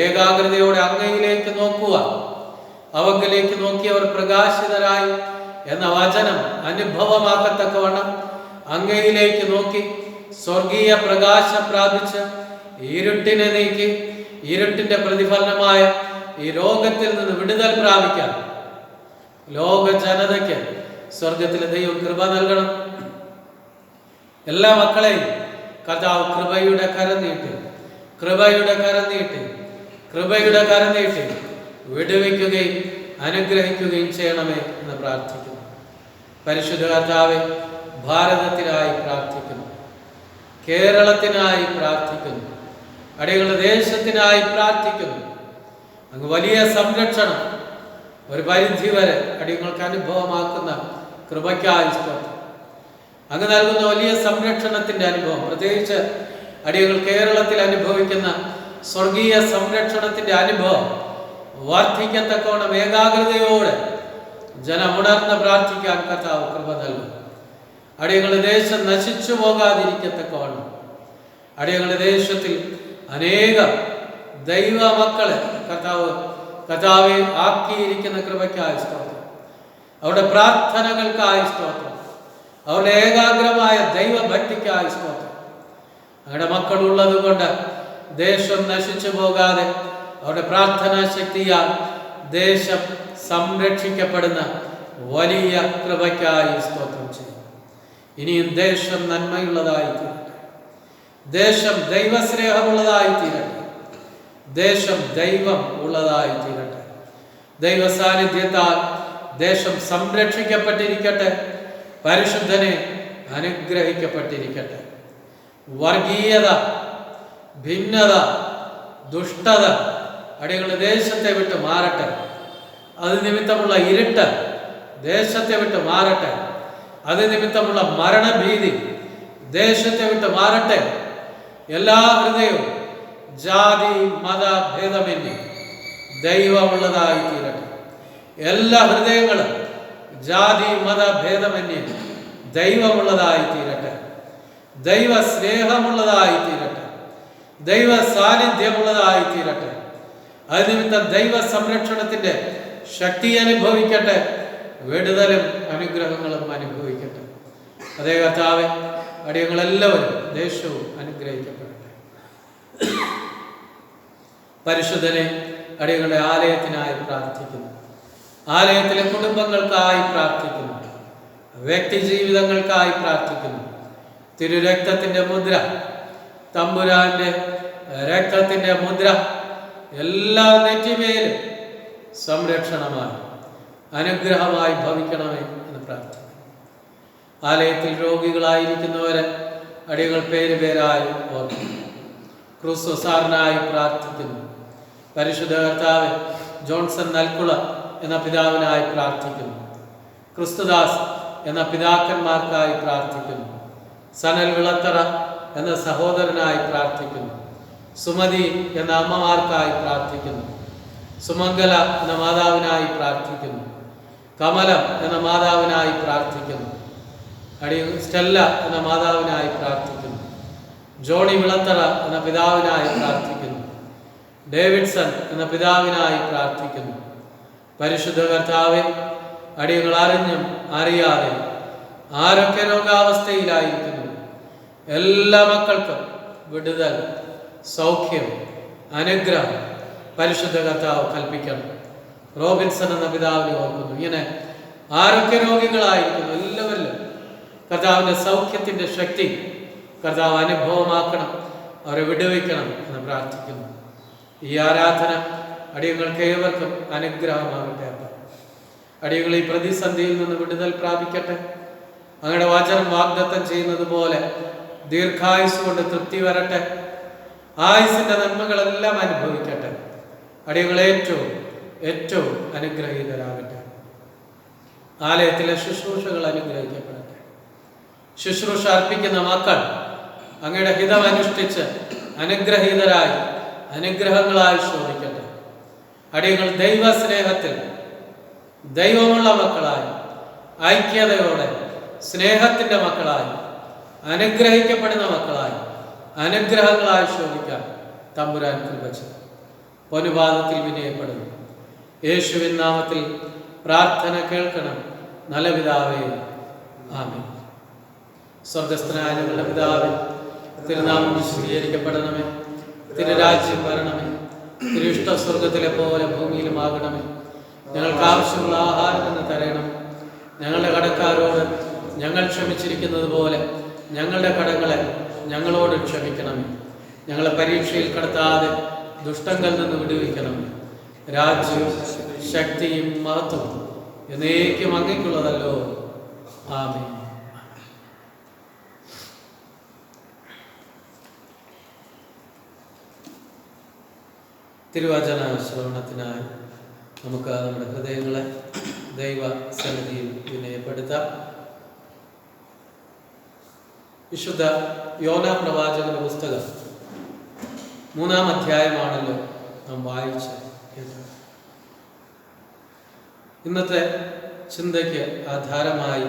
ഏകാഗ്രതയോടെ അങ്ങയിലേക്ക് നോക്കുക. അവങ്കിലേക്ക് നോക്കിയവർ പ്രകാശിതരായി എന്ന വചനം അനുഭവമാക്കത്തക്കവണ്ണം അങ്ങയിലേക്ക് നോക്കി സ്വർഗീയ പ്രകാശം പ്രാപിച്ച് ഇരുട്ടിനെ നീക്കി ഇരുട്ടിന്റെ പ്രതിഫലനമായ ഈ രോഗത്തിൽ നിന്ന് വിടുതൽ പ്രാപിക്കാൻ ലോക ജനതയ്ക്ക് സ്വർഗത്തിലെ ദൈവം കൃപ നൽകണം. എല്ലാ മക്കളെയും കർത്താവ് കൃപയുടെ കരം നീട്ടി, കൃപയുടെ കരം നീട്ടി, കൃപയുടെ കരം നീട്ടി വിടുവിക്കുകയും അനുഗ്രഹിക്കുകയും ചെയ്യണമേ എന്ന് പ്രാർത്ഥിക്കുന്നു. പരിശുദ്ധ കർത്താവേ, ഭാരതത്തിനായി പ്രാർത്ഥിക്കുന്നു, കേരളത്തിനായി പ്രാർത്ഥിക്കുന്നു, അടിയങ്ങളുടെ ദേശത്തിനായി പ്രാർത്ഥിക്കുന്നു. അങ്ങ് വലിയ സംരക്ഷണം ഒരു പരിധി വരെ അടിയങ്ങൾക്ക് അനുഭവമാക്കുന്ന കൃപയ്ക്കായി സ്തോത്രം. അങ്ങ് നൽകുന്ന വലിയ സംരക്ഷണത്തിന്റെ അനുഭവം, പ്രത്യേകിച്ച് അടിയങ്ങൾ കേരളത്തിൽ അനുഭവിക്കുന്ന സ്വർഗീയ സംരക്ഷണത്തിന്റെ അനുഭവം വർദ്ധിക്കത്തക്കവണ്ണം ഏകാഗ്രതയോടെ ജനമുണർന്ന് പ്രാർത്ഥിക്കാൻ കർത്താവ് കൃപ നൽകും. അടിയങ്ങളുടെ ദേശം നശിച്ചു പോകാതിരിക്കത്തക്കവണ്ണം അടിയങ്ങളുടെ ദേശത്തിൽ അനേകം ദൈവ മക്കളെ കർത്താവെ ആക്കിയിരിക്കുന്ന കൃപയ്ക്കായി സ്തോത്രം. അവരുടെ പ്രാർത്ഥനകൾക്കായി സ്തോത്രം. അവരുടെ ഏകാഗ്രമായ ദൈവഭക്തിക്കായി സ്തോത്രം. അവരുടെ മക്കളുള്ളത് കൊണ്ട് ദേശം നശിച്ചു പോകാതെ അവരുടെ പ്രാർത്ഥനാ ശക്തിയാൽ ദേശം സംരക്ഷിക്കപ്പെടുന്ന വലിയ കൃപയ്ക്കായി സ്തോത്രം ചെയ്യും. ഇനിയും ദേശം നന്മയുള്ളതായി തീരട്ടെ, ദേശം ദൈവസ്നേഹമുള്ളതായി തീരട്ടെ, ദേശം ദൈവം ഉള്ളതായി തീരട്ടെ. ദൈവ സാന്നിധ്യത്താൽ ദേശം സംരക്ഷിക്കപ്പെട്ടിരിക്കട്ടെ, പരിശുദ്ധനെ അനുഗ്രഹിക്കപ്പെട്ടിരിക്കട്ടെ. വർഗീയത, ഭിന്നത, ദുഷ്ടത അടിയങ്ങളുടെ ദേശത്തെ വിട്ട് മാറട്ടെ. അത് നിമിത്തമുള്ള ഇരുട്ട് ദേശത്തെ വിട്ട് മാറട്ടെ. അത് നിമിത്തമുള്ള മരണഭീതി ദേശത്തെ വിട്ട് മാറട്ടെ. എല്ലാ ഹൃദയവും ജാതി മത ഭേദമന്യേ ദൈവമുള്ളതായി തീരട്ടെ. എല്ലാ ഹൃദയങ്ങളും ജാതി മത ഭേദമന്യേ ദൈവമുള്ളതായി തീരട്ടെ. ദൈവ സ്നേഹമുള്ളതായി തീരട്ടെ. ദൈവ സാന്നിധ്യമുള്ളതായി തീരട്ടെ. അതിനിമിത്തം ദൈവ സംരക്ഷണത്തിന്റെ ശക്തി അനുഭവിക്കട്ടെ. വിടുതലും അനുഗ്രഹങ്ങളും അനുഭവിക്കട്ടെ. അതേ കർത്താവേ, അടിയങ്ങളെല്ലാവരും ദേശവും അനുഗ്രഹിക്കപ്പെടട്ടെ. പരിശുദ്ധനെ അടിയങ്ങളുടെ ആലയത്തിനായി പ്രാർത്ഥിക്കുന്നു. ആലയത്തിലെ കുടുംബങ്ങൾക്കായി പ്രാർത്ഥിക്കുന്നു. വ്യക്തി ജീവിതങ്ങൾക്കായി പ്രാർത്ഥിക്കുന്നു. തിരുരക്തത്തിന്റെ മുദ്ര, തമ്പുരാന്റെ രക്തത്തിന്റെ മുദ്ര എല്ലാ നെറ്റിമേലും സംരക്ഷണമായി അനുഗ്രഹമായി ഭവിക്കണമേ എന്ന് പ്രാർത്ഥിക്കുന്നു. ആലയത്തിൽ രോഗികളായിരിക്കുന്നവരെ അടിയങ്ങൾ പേരായി ഓർക്കുന്നു. ക്രൂസോ സാറിനായി പ്രാർത്ഥിക്കുന്നു. പരിശുദ്ധ കർത്താവ് ജോൺസൺ നൽകുള എന്ന പിതാവിനായി പ്രാർത്ഥിക്കുന്നു. ക്രിസ്തുദാസ് എന്ന പിതാക്കന്മാർക്കായി പ്രാർത്ഥിക്കുന്നു. സനൽ വിളത്തറ എന്ന സഹോദരനായി പ്രാർത്ഥിക്കുന്നു. സുമതി എന്ന അമ്മമാർക്കായി പ്രാർത്ഥിക്കുന്നു. സുമംഗല എന്ന മാതാവിനായി പ്രാർത്ഥിക്കുന്നു. കമലം എന്ന മാതാവിനായി പ്രാർത്ഥിക്കുന്നു. സ്റ്റെല്ല എന്ന മാതാവിനായി പ്രാർത്ഥിക്കുന്നു. ജോണി വിളത്തറ എന്ന പിതാവിനായി പ്രാർത്ഥിക്കുന്നു. ഡേവിഡ്സൺ എന്ന പിതാവിനായി പ്രാർത്ഥിക്കുന്നു. പരിശുദ്ധ കർത്താവെ, അടിയങ്ങൾ അറിഞ്ഞും അറിയാതെ ആരൊക്കെ രോഗാവസ്ഥയിലായിരിക്കുന്നു എല്ലാ മക്കൾക്കും വിടുതൽ, സൗഖ്യം, അനുഗ്രഹം പരിശുദ്ധ കർത്താവ് കൽപ്പിക്കണം. റോബിൻസൺ എന്ന പിതാവിനെ ഓർക്കുന്നു. ഇങ്ങനെ ആരൊക്കെ രോഗികളായിരിക്കുന്നു എല്ലാവരിലും കർത്താവിൻ്റെ സൗഖ്യത്തിൻ്റെ ശക്തി കർത്താവ് അനുഭവമാക്കണം, അവരെ വിടുവിക്കണം എന്ന് പ്രാർത്ഥിക്കുന്നു. ഈ ആരാധന അടിയങ്ങൾക്ക് ഏവർക്കും അനുഗ്രഹമാകട്ടെ. അടിയങ്ങൾ ഈ പ്രതിസന്ധിയിൽ നിന്ന് വിടുതൽ പ്രാപിക്കട്ടെ. അങ്ങയുടെ വചനം വാഗ്ദത്തം ചെയ്യുന്നത് പോലെ ദീർഘായുസ് കൊണ്ട് തൃപ്തി വരട്ടെ. ആയുസിന്റെ നന്മകളെല്ലാം അനുഭവിക്കട്ടെ. അടിയങ്ങൾ ഏറ്റവും അനുഗ്രഹീതരാകട്ടെ. ആലയത്തിലെ ശുശ്രൂഷകൾ അനുഗ്രഹിക്കപ്പെടട്ടെ. ശുശ്രൂഷ അർപ്പിക്കുന്ന മക്കൾ അങ്ങയുടെ ഹിതം അനുഷ്ഠിച്ച് അനുഗ്രഹീതരായി അനുഗ്രഹങ്ങളായി ശോഭിക്കട്ടെ. അടിയങ്ങൾ ദൈവസ്നേഹത്തിൽ ദൈവമുള്ള മക്കളായി, ഐക്യതയോടെ, സ്നേഹത്തിൻ്റെ മക്കളായി, അനുഗ്രഹിക്കപ്പെടുന്ന മക്കളായി, അനുഗ്രഹങ്ങളായി ശോഭിക്കാൻ തമ്പുരാൻ കൃപ ചെയ്യും. പൊനുപാദത്തിൽ വിനയപ്പെടുന്നു. യേശുവിൻ നാമത്തിൽ പ്രാർത്ഥന കേൾക്കണം നല്ല പിതാവേ, ആമേൻ. സ്വർഗസ്ഥനായ ഞങ്ങളുടെ പിതാവേ, തിരുനാമം വിശുദ്ധീകരിക്കപ്പെടണമേ, തിരുരാജ്യം വരണമേ, തിരുഷ്ട സ്വർഗത്തിലെ പോലെ ഭൂമിയിലുമാകണമേ. ഞങ്ങൾക്ക് ആവശ്യമുള്ള ആഹാരം എന്ന് തരണമേ. ഞങ്ങളുടെ കടക്കാരോട് ഞങ്ങൾ ക്ഷമിച്ചിരിക്കുന്നത് പോലെ ഞങ്ങളുടെ കടങ്ങളെ ഞങ്ങളോട് ക്ഷമിക്കണമേ. ഞങ്ങളെ പരീക്ഷയിൽ കടത്താതെ ദുഷ്ടങ്ങളിൽ നിന്ന് വിടുവിക്കണമേ. രാജ്യവും ശക്തിയും മഹത്വവും എന്നേക്കും അങ്ങേക്കുള്ളതല്ലോ. ആമേൻ. തിരുവചന ശ്രവണത്തിനായി നമുക്ക് നമ്മുടെ ഹൃദയങ്ങളെ ദൈവ സന്നിധിയിൽ വിനയപ്പെടുത്താം. വിശുദ്ധ യോനാ പ്രവാചകന്റെ പുസ്തകം 3-ാം അധ്യായമാണല്ലോ നാം വായിച്ച് കേട്ടത്. ഇന്നത്തെ ചിന്തയ്ക്ക് ആധാരമായി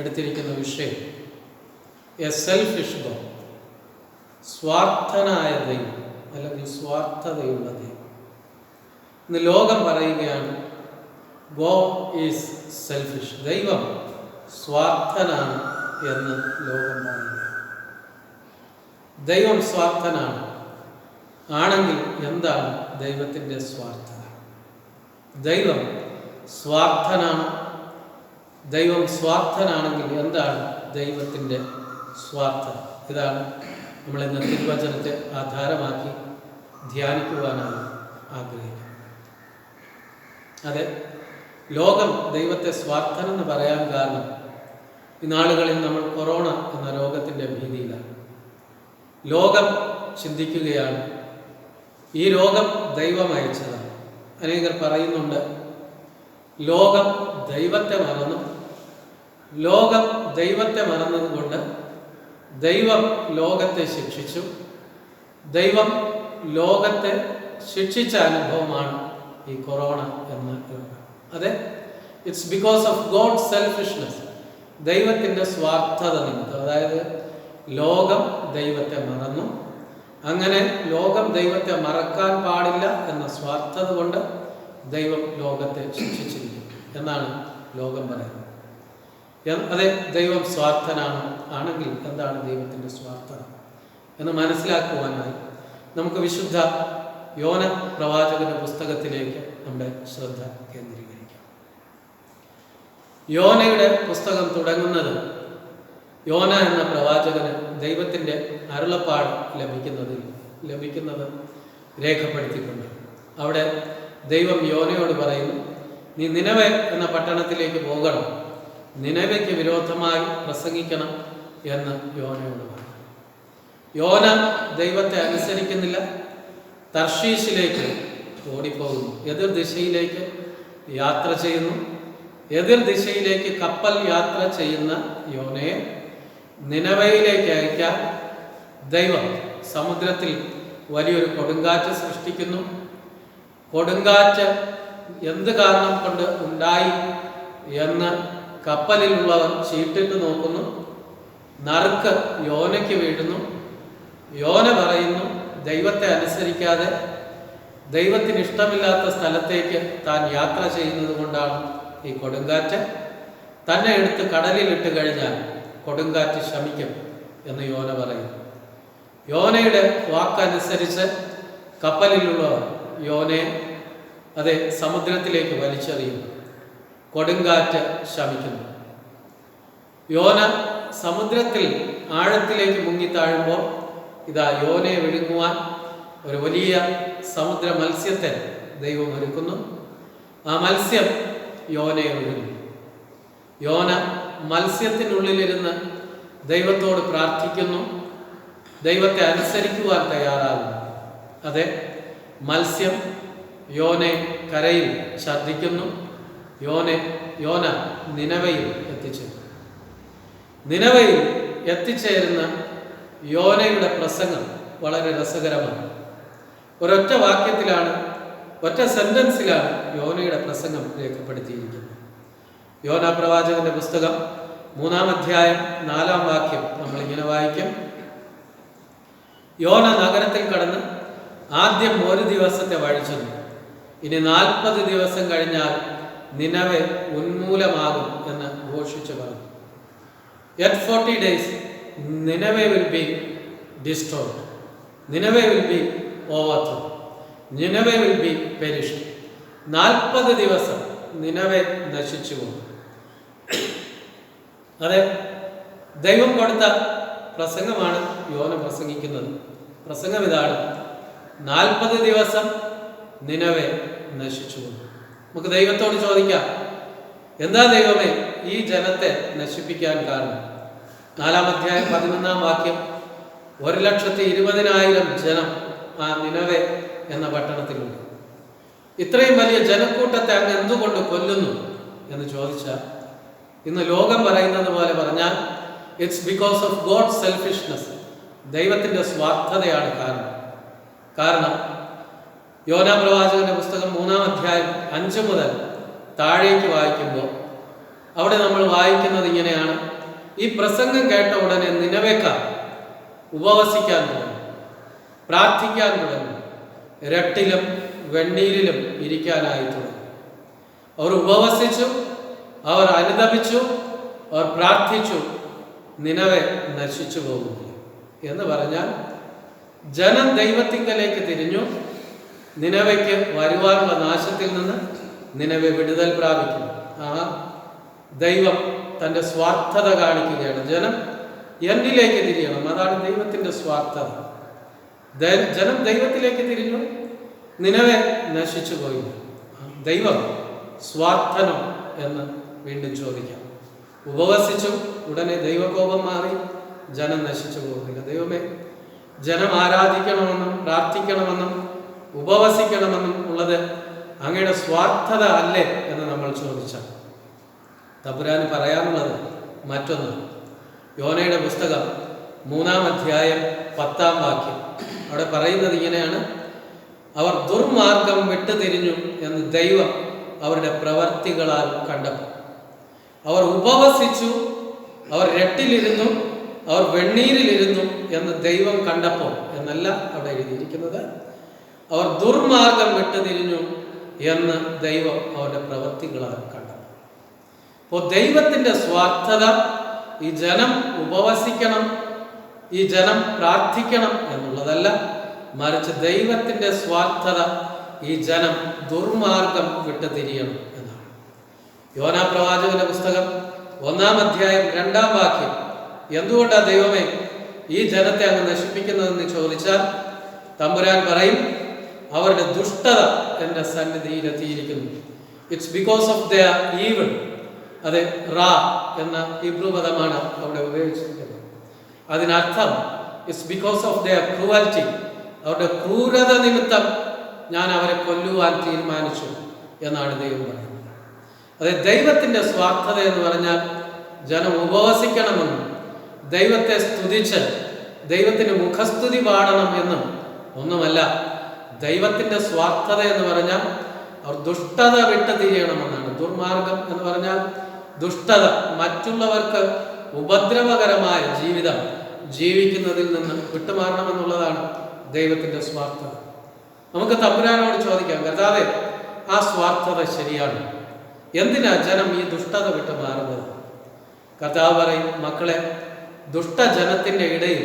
എടുത്തിരിക്കുന്ന വിഷയം എ സെൽഫിഷ് ഗോഡ്, സ്വാർത്ഥനായ ദൈവം അല്ലെങ്കിൽ സ്വാർത്ഥതയുള്ള ദൈവം. ഇന്ന് ലോകം പറയുകയാണ് ഗോഡ് ഈസ് സെൽഫിഷ്, ദൈവം സ്വാർത്ഥനാണ് എന്ന് ലോകം പറയുകയാണ്. ദൈവം സ്വാർത്ഥനാണ് ആണെങ്കിൽ എന്താണ് ദൈവത്തിൻ്റെ സ്വാർത്ഥത? ദൈവം സ്വാർത്ഥനാണ്. ദൈവം സ്വാർത്ഥനാണെങ്കിൽ എന്താണ് ദൈവത്തിൻ്റെ സ്വാർത്ഥത? ഇതാണ് നമ്മൾ ഇന്ന് തിരുവചനത്തെ ആധാരമാക്കി ധ്യാനിക്കുവാനാണ് ആഗ്രഹിക്കുന്നത്. അതെ, ലോകം ദൈവത്തെ സ്വാർത്ഥനെന്ന് പറയാൻ കാരണം ഈ നാളുകളിൽ നമ്മൾ കൊറോണ എന്ന രോഗത്തിൻ്റെ ഭീതിയിലാണ്. ലോകം ചിന്തിക്കുകയാണ് ഈ രോഗം ദൈവം അയച്ചതാണ്. അനേകർ പറയുന്നുണ്ട് ലോകം ദൈവത്തെ മറന്നു. ലോകം ദൈവത്തെ മറന്നതുകൊണ്ട് ദൈവം ലോകത്തെ ശിക്ഷിച്ചു. ദൈവം ലോകത്തെ ശിക്ഷിച്ച അനുഭവമാണ് ഈ കൊറോണ എന്ന രോഗം. അതെ, it's because of God selfishness, ദൈവത്തിൻ്റെ സ്വാർത്ഥത നിമിത്തം. അതായത് ലോകം ദൈവത്തെ മറന്നു. അങ്ങനെ ലോകം ദൈവത്തെ മറക്കാൻ പാടില്ല എന്ന സ്വാർത്ഥത കൊണ്ട് ദൈവം ലോകത്തെ ശിക്ഷിച്ചിരിക്കും എന്നാണ് ലോകം പറയുന്നത്. അതെ, ദൈവം സ്വാർത്ഥനാണ് ആണെങ്കിൽ എന്താണ് ദൈവത്തിൻ്റെ സ്വാർത്ഥത എന്ന് മനസ്സിലാക്കുവാനായി നമുക്ക് വിശുദ്ധ യോന പ്രവാചകന്റെ പുസ്തകത്തിലേക്ക് നമ്മുടെ ശ്രദ്ധ കേന്ദ്രീകരിക്കാം. യോനയുടെ പുസ്തകം തുടങ്ങുന്നത് യോന എന്ന പ്രവാചകന് ദൈവത്തിൻ്റെ അരുളപ്പാട് ലഭിക്കുന്നത് രേഖപ്പെടുത്തിക്കൊണ്ട് അവിടെ ദൈവം യോനയോട് പറയുന്നു, നീ നിനവെ എന്ന പട്ടണത്തിലേക്ക് പോകണം, നിനവയ്ക്ക് വിരോധമായി പ്രസംഗിക്കണം എന്ന് യോനയോട് പറഞ്ഞു. യോന ദൈവത്തെ അനുസരിക്കുന്നില്ല, തർഷീശിലേക്ക് ഓടിപ്പോകുന്നു, എതിർ ദിശയിലേക്ക് യാത്ര ചെയ്യുന്നു. എതിർ ദിശയിലേക്ക് കപ്പൽ യാത്ര ചെയ്യുന്ന യോനയെ നിനവയിലേക്ക് അയക്കാൻ ദൈവം സമുദ്രത്തിൽ വലിയൊരു കൊടുങ്കാറ്റ് സൃഷ്ടിക്കുന്നു. കൊടുങ്കാറ്റ് എന്ത് കാരണം കൊണ്ട് ഉണ്ടായി എന്ന് കപ്പലിലുള്ളവർ ചീട്ടിട്ട് നോക്കുന്നു. നറുക്ക് യോനയ്ക്ക് വീഴുന്നു. യോന പറയുന്നു, ദൈവത്തെ അനുസരിക്കാതെ ദൈവത്തിന് ഇഷ്ടമില്ലാത്ത സ്ഥലത്തേക്ക് താൻ യാത്ര ചെയ്യുന്നത് കൊണ്ടാണ് ഈ കൊടുങ്കാറ്റ്. തന്നെ എടുത്ത് കടലിലിട്ട് കഴിഞ്ഞാൽ കൊടുങ്കാറ്റ് ശമിക്കും എന്ന് യോന പറയുന്നു. യോനയുടെ വാക്കനുസരിച്ച് കപ്പലിലുള്ളവർ യോനയെ അതെ സമുദ്രത്തിലേക്ക് വലിച്ചെറിയുന്നു. കൊടുങ്കാറ്റ് ശമിക്കുന്നു. യോന സമുദ്രത്തിൽ ആഴത്തിലേക്ക് മുങ്ങിത്താഴുമ്പോൾ ഇതാ യോനയെ വിഴുങ്ങുവാൻ ഒരു വലിയ സമുദ്ര മത്സ്യത്തെ ദൈവം ഒരുക്കുന്നു. ആ മത്സ്യം യോനയെ വിഴുങ്ങുന്നു. യോന മത്സ്യത്തിനുള്ളിലിരുന്ന് ദൈവത്തോട് പ്രാർത്ഥിക്കുന്നു, ദൈവത്തെ അനുസരിക്കുവാൻ തയ്യാറാകുന്നു. അതെ, മത്സ്യം യോനെ കരയിൽ ഛർദ്ദിക്കുന്നു. യോന നിനവയിൽ എത്തിച്ചേരുന്നു. നിനവയിൽ എത്തിച്ചേരുന്ന യോനയുടെ പ്രസംഗം വളരെ രസകരമാണ്. ഒരൊറ്റ വാക്യത്തിലാണ് ഒറ്റ സെന്റൻസിലാണ് യോനയുടെ പ്രസംഗം രേഖപ്പെടുത്തിയിരിക്കുന്നത്. യോന പ്രവാചകന്റെ പുസ്തകം 3-ാം അധ്യായം 4-ാം വാക്യം നമ്മളിങ്ങനെ വായിക്കും. യോന നഗരത്തിൽ കടന്ന് ആദ്യം 1 ദിവസത്തെ വഴി ചെന്നു. ഇനി 40 ദിവസം കഴിഞ്ഞാൽ നിനവെ ഉന്മൂലമാകും എന്ന് ഘോഷിച്ചു പറഞ്ഞു. Yet 40 days Nineveh will be destroyed. Nineveh will be overthrown. Nineveh will be perished. 40 ദിവസം നിനവെ നശിച്ചു പോകും. അതെ, ദൈവം കൊടുത്ത പ്രസംഗമാണ് യോന പ്രസംഗിക്കുന്നത്. പ്രസംഗം ഇതാണ്: 40 ദിവസം നിനവെ നശിച്ചു പോകും. നമുക്ക് ദൈവത്തോട് ചോദിക്കാം, എന്താ ദൈവമേ ഈ ജനത്തെ നശിപ്പിക്കാൻ കാരണം? 4-ാം അധ്യായം 11-ാം വാക്യം, 1,20,000 ജനം ആ നിനവെ എന്ന പട്ടണത്തിലുണ്ട്. ഇത്രയും വലിയ ജനക്കൂട്ടത്തെ അങ്ങ് എന്തുകൊണ്ട് കൊല്ലുന്നു എന്ന് ചോദിച്ചാൽ, ഇന്ന് ലോകം പറയുന്നത് പോലെ പറഞ്ഞാൽ it's because of God selfishness. ദൈവത്തിൻ്റെ സ്വാർത്ഥതയാണ് കാരണം യോന പ്രവാചകന്റെ പുസ്തകം 3-ാം അധ്യായം 5 മുതൽ താഴേക്ക് വായിക്കുമ്പോൾ അവിടെ നമ്മൾ വായിക്കുന്നത് ഇങ്ങനെയാണ്: ഈ പ്രസംഗം കേട്ട ഉടനെ നിനവേക്കാർ ഉപവസിക്കാൻ തുടങ്ങി, പ്രാർത്ഥിക്കാൻ തുടങ്ങി, രട്ടിലും വെണ്ണീരിലും ഇരിക്കാനായി തുടങ്ങി. അവർ ഉപവസിച്ചു, അവർ അനുതപിച്ചു, അവർ പ്രാർത്ഥിച്ചു, നിനവെ നശിച്ചു പോകുന്നില്ല എന്ന് പറഞ്ഞാൽ ജനം ദൈവത്തിങ്കലേക്ക് തിരിഞ്ഞു. നിനവയ്ക്ക് വരുവാനുള്ള നാശത്തിൽ നിന്ന് നിനവെ വിടുതൽ പ്രാപിക്കുന്നു. ആ ദൈവം തൻ്റെ സ്വാർത്ഥത കാണിക്കുകയാണ്. ജനം എന്നിലേക്ക് തിരിയണം, അതാണ് ദൈവത്തിൻ്റെ സ്വാർത്ഥത. ജനം ദൈവത്തിലേക്ക് തിരിഞ്ഞു, നിനവെ നശിച്ചു പോയി. ദൈവം സ്വാർത്ഥനോ എന്ന് വീണ്ടും ചോദിക്കാം. ഉപവസിച്ചു, ഉടനെ ദൈവകോപം മാറി, ജനം നശിച്ചു പോകുന്നില്ല. ദൈവമേ, ജനം ആരാധിക്കണമെന്നും പ്രാർത്ഥിക്കണമെന്നും ഉപവസിക്കണമെന്നും ഉള്ളത് അങ്ങയുടെ സ്വാർത്ഥത അല്ലേ എന്ന് നമ്മൾ ചോദിച്ചാൽ, തമ്പുരാന് പറയാനുള്ളത് മറ്റൊന്ന്. യോനയുടെ പുസ്തകം 3-ാം അധ്യായം 10-ാം വാക്യം അവിടെ പറയുന്നത് ഇങ്ങനെയാണ്: അവർ ദുർമാർഗം വിട്ടുതിരിഞ്ഞു എന്ന് ദൈവം അവരുടെ പ്രവർത്തികളാൽ കണ്ടപ്പോൾ. അവർ ഉപവസിച്ചു, അവർ രട്ടിലിരുന്നു, അവർ വെണ്ണീരിലിരുന്നു എന്ന് ദൈവം കണ്ടപ്പോൾ എന്നല്ല അവിടെ എഴുതിയിരിക്കുന്നത്. അവർ ദുർമാർഗം വിട്ടുതിരിഞ്ഞു എന്ന് ദൈവം അവരുടെ പ്രവർത്തികളാൽ കണ്ടപ്പോൾ. അപ്പോൾ ദൈവത്തിൻ്റെ സ്വാർത്ഥത ഈ ജനം ഉപവസിക്കണം, ഈ ജനം പ്രാർത്ഥിക്കണം എന്നുള്ളതല്ല, മറിച്ച് ദൈവത്തിൻ്റെ സ്വാർത്ഥത ഈ ജനം ദുർമാർഗം വിട്ടുതിരിയണം എന്നാണ്. യോന പ്രവാചകന്റെ പുസ്തകം 1-ാം അധ്യായം 2-ാം വാക്യം, എന്തുകൊണ്ടാണ് ദൈവമേ ഈ ജനത്തെ അങ്ങ് നശിപ്പിക്കുന്നതെന്ന് ചോദിച്ചാൽ തമ്പുരാൻ പറയും, അവരുടെ ദുഷ്ടത എൻ്റെ സന്നിധിയിലെത്തിയിരിക്കുന്നു. It's because of their evil. അത് റാ എന്ന ഹീബ്രു പദമാണ് അവിടെ ഉപയോഗിച്ചിരിക്കുന്നത്. അതിനർത്ഥം it's because of their cruelty. അവരുടെ ക്രൂരത നിമിത്തം ഞാൻ അവരെ കൊല്ലുവാൻ തീരുമാനിച്ചു എന്നാണ് ദൈവം പറയുന്നത്. അതെ, ദൈവത്തിൻ്റെ സ്വാർത്ഥത എന്ന് പറഞ്ഞാൽ ജനം ഉപവസിക്കണമെന്നും ദൈവത്തെ സ്തുതിച്ച് ദൈവത്തിന് മുഖസ്തുതി പാടണം എന്നും ഒന്നുമല്ല. ദൈവത്തിൻ്റെ സ്വാർത്ഥത എന്ന് പറഞ്ഞാൽ അവർ ദുഷ്ടത വിട്ട് തിരിയണമെന്നാണ്. ദുർമാർഗം എന്ന് പറഞ്ഞാൽ ദുഷ്ടത, മറ്റുള്ളവർക്ക് ഉപദ്രവകരമായ ജീവിതം ജീവിക്കുന്നതിൽ നിന്ന് വിട്ടുമാറണമെന്നുള്ളതാണ് ദൈവത്തിൻ്റെ സ്വാർത്ഥത. നമുക്ക് തമ്പുരാനോട് ചോദിക്കാം, കർത്താവേ, ആ സ്വാർത്ഥത ശരിയാണ്, എന്തിനാ ജനം ഈ ദുഷ്ടത വിട്ട് മാറുന്നത്? കർത്താവ് പറയും, മക്കളെ, ദുഷ്ടജനത്തിൻ്റെ ഇടയിൽ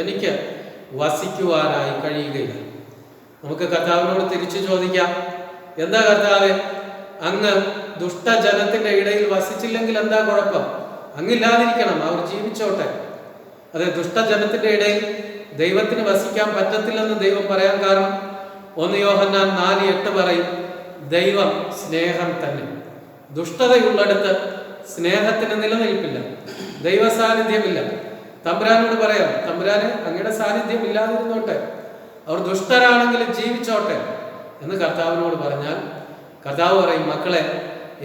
എനിക്ക് വസിക്കുവാനായി കഴിയുകയില്ല. നമുക്ക് കർത്താവിനോട് തിരിച്ചു ചോദിക്കാം, എന്താ കർത്താവേ, അങ്ങ് ദുഷ്ടജനത്തിൻ്റെ ഇടയിൽ വസിച്ചില്ലെങ്കിൽ എന്താ കുഴപ്പം? അങ്ങില്ലാതിരിക്കണം, അവർ ജീവിച്ചോട്ടെ. അതെ, ദുഷ്ടജനത്തിൻ്റെ ഇടയിൽ ദൈവത്തിന് വസിക്കാൻ പറ്റത്തില്ലെന്ന് ദൈവം പറയാൻ കാരണം 1 യോഹന്നാൻ 4:8 പറയും, ദൈവം സ്നേഹം തന്നെ. ദുഷ്ടതയുള്ളിടത്ത് സ്നേഹത്തിന് നിലനിൽപ്പില്ല, ദൈവ സാന്നിധ്യമില്ല. തമ്പുരാനോട് പറയാം, തമ്പുരാന് അങ്ങയുടെ സാന്നിധ്യം ഇല്ലാതിരുന്നോട്ടെ, അവർ ദുഷ്ടരാണെങ്കിലും ജീവിച്ചോട്ടെ എന്ന് കർത്താവിനോട് പറഞ്ഞാൽ കർത്താവ് പറയും, മക്കളെ,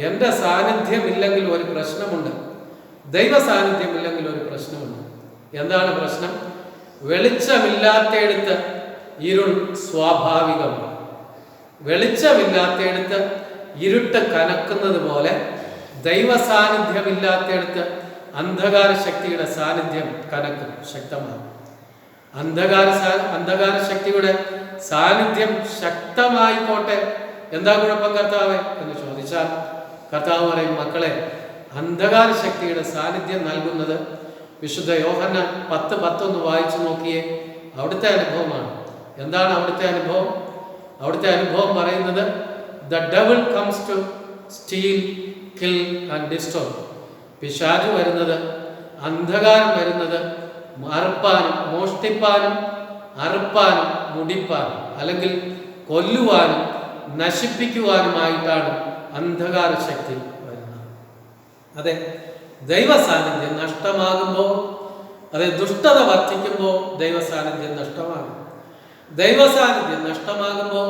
എൻ്റെ സാന്നിധ്യം ഇല്ലെങ്കിൽ ഒരു പ്രശ്നമുണ്ട്, ദൈവ സാന്നിധ്യം ഇല്ലെങ്കിൽ ഒരു പ്രശ്നമുണ്ട്. എന്താണ് പ്രശ്നം? വെളിച്ചമില്ലാത്തയിടത്ത് ഇരുൾ സ്വാഭാവികമാണ്. വെളിച്ചമില്ലാത്തയിടത്ത് ഇരുട്ട് കനക്കുന്നത് പോലെ ദൈവ സാന്നിധ്യമില്ലാത്തയിടത്ത് അന്ധകാര ശക്തിയുടെ സാന്നിധ്യം കനക്കും, ശക്തമാകും. അന്ധകാര ശക്തിയുടെ സാന്നിധ്യം ശക്തമായിക്കോട്ടെ, എന്താ കുഴപ്പം കർത്താവേ എന്ന് ചോദിച്ചാൽ കർത്താവ് പറയും, മക്കളെ, അന്ധകാര ശക്തിയുടെ സാന്നിധ്യം നൽകുന്നത് വിശുദ്ധ യോഹന്നാൻ 10:11 വായിച്ചു നോക്കിയേ. അവിടുത്തെ അനുഭവമാണ്. എന്താണ് അവിടുത്തെ അനുഭവം? അവിടുത്തെ അനുഭവം പറയുന്നത് the devil comes to steal, kill and destroy. പിശാച് വരുന്നത്, അന്ധകാരം വരുന്നത് അറുപ്പാനും മോഷ്ടിപ്പാനും അറുപ്പാനും മുടിപ്പാനും അല്ലെങ്കിൽ കൊല്ലുവാനും നശിപ്പിക്കുവാനുമായിട്ടാണ് അന്ധകാര ശക്തി വരുന്നത്. അതെ, ദൈവ സാന്നിധ്യം നഷ്ടമാകുമ്പോൾ, അതെ, ദുഷ്ടത വർദ്ധിക്കുമ്പോൾ ദൈവ സാന്നിധ്യം നഷ്ടമാകും. ദൈവ സാന്നിധ്യം നഷ്ടമാകുമ്പോൾ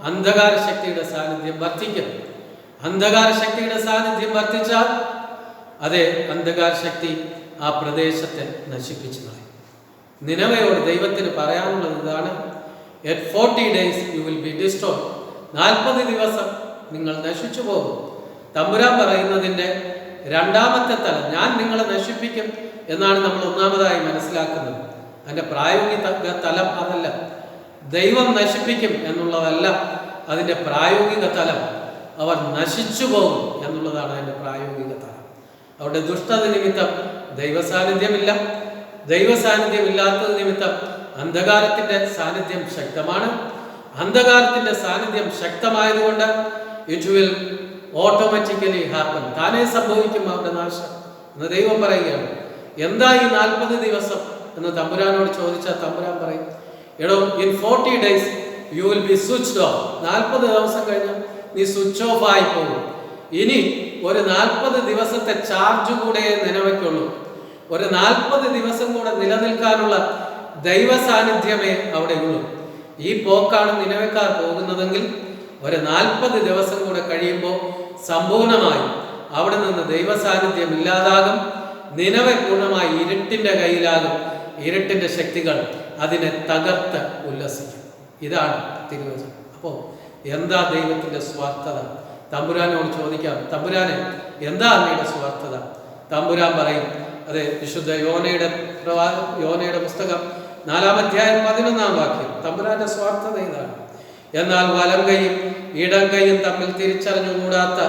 അന്ധകാര ശക്തിയുടെ സാന്നിധ്യം വർദ്ധിക്കും. അന്ധകാര ശക്തിയുടെ സാന്നിധ്യം വർദ്ധിച്ചാൽ അതെ, അന്ധകാര ശക്തി ആ പ്രദേശത്തെ നശിപ്പിച്ചു കളയും. നിനവയോട് ദൈവത്തിന് പറയാനുള്ളത് ഇതാണ്, at 40 days you will be destroyed. 40 ദിവസം നിങ്ങൾ നശിച്ചു പോകും. തമ്പുരാൻ പറയുന്നതിൻ്റെ രണ്ടാമത്തെ തലം, ഞാൻ നിങ്ങളെ നശിപ്പിക്കും എന്നാണ് നമ്മൾ ഒന്നാമതായി മനസ്സിലാക്കുന്നത്. അതിൻ്റെ പ്രായോഗിക തലം അതല്ല. ദൈവം നശിപ്പിക്കും എന്നുള്ളതല്ല അതിൻ്റെ പ്രായോഗിക തലം. അവർ നശിച്ചു പോകും എന്നുള്ളതാണ് അതിൻ്റെ പ്രായോഗിക തലം. അവരുടെ ദുഷ്ടത നിമിത്തം ദൈവസാന്നിധ്യമില്ല. ദൈവസാന്നിധ്യമില്ലാത്തത് നിമിത്തം അന്ധകാരത്തിൻ്റെ സാന്നിധ്യം ശക്തമാണ്. അന്ധകാരത്തിൻ്റെ സാന്നിധ്യം ശക്തമായതുകൊണ്ട് ഇറ്റ് വിൽ ഓട്ടോമാറ്റിക്കലി ഹാപ്പൻ, താനേ സംഭവിക്കും അവരുടെ നാശം എന്ന് ദൈവം പറയുകയാണ്. എന്താ ഈ 40 ദിവസം എന്ന് തമ്പുരാനോട് ചോദിച്ചാൽ തമ്പുരാൻ പറയും, എടോ, in 40 days you will be switched off. 40 ദിവസം കഴിഞ്ഞാൽ നീ സ്വിച്ച് ഓഫ് ആയി പോകും. ഇനി ഒരു 40 ദിവസത്തെ ചാർജ് കൂടെ നിലവയ്ക്കുള്ളൂ. ഒരു 40 ദിവസം കൂടെ നിലനിൽക്കാനുള്ള ദൈവ സാന്നിധ്യമേ അവിടെ ഉള്ളൂ. ഈ പോക്കാണ് നിലവക്കാർ പോകുന്നതെങ്കിൽ ഒരു 40 ദിവസം കൂടെ കഴിയുമ്പോൾ സമ്പൂർണമായി അവിടെ നിന്ന് ദൈവ സാന്നിധ്യം ഇല്ലാതാകും. നിനവെ പൂർണ്ണമായി ഇരുട്ടിന്റെ കയ്യിലാകും. ഇരുട്ടിന്റെ ശക്തികൾ അതിനെ തകർത്ത് ഉല്ലസിക്കും. ഇതാണ് തിരുവചനം. അപ്പോൾ എന്താ ദൈവത്തിന്റെ സ്വാർത്ഥത? തമ്പുരാനോട് ചോദിക്കാം, തമ്പുരാനെ, എന്താ അങ്ങയുടെ സ്വാർത്ഥത? തമ്പുരാൻ പറയും, അതെ, വിശുദ്ധ യോനയുടെ പുസ്തകം 4-ാം അധ്യായം 11-ാം വാക്യം. തമ്പുരാന്റെ സ്വാർത്ഥത ഇതാണ്, എന്നാൽ വലം കൈയും ഇടം കൈയും തമ്മിൽ തിരിച്ചറിഞ്ഞുകൂടാത്ത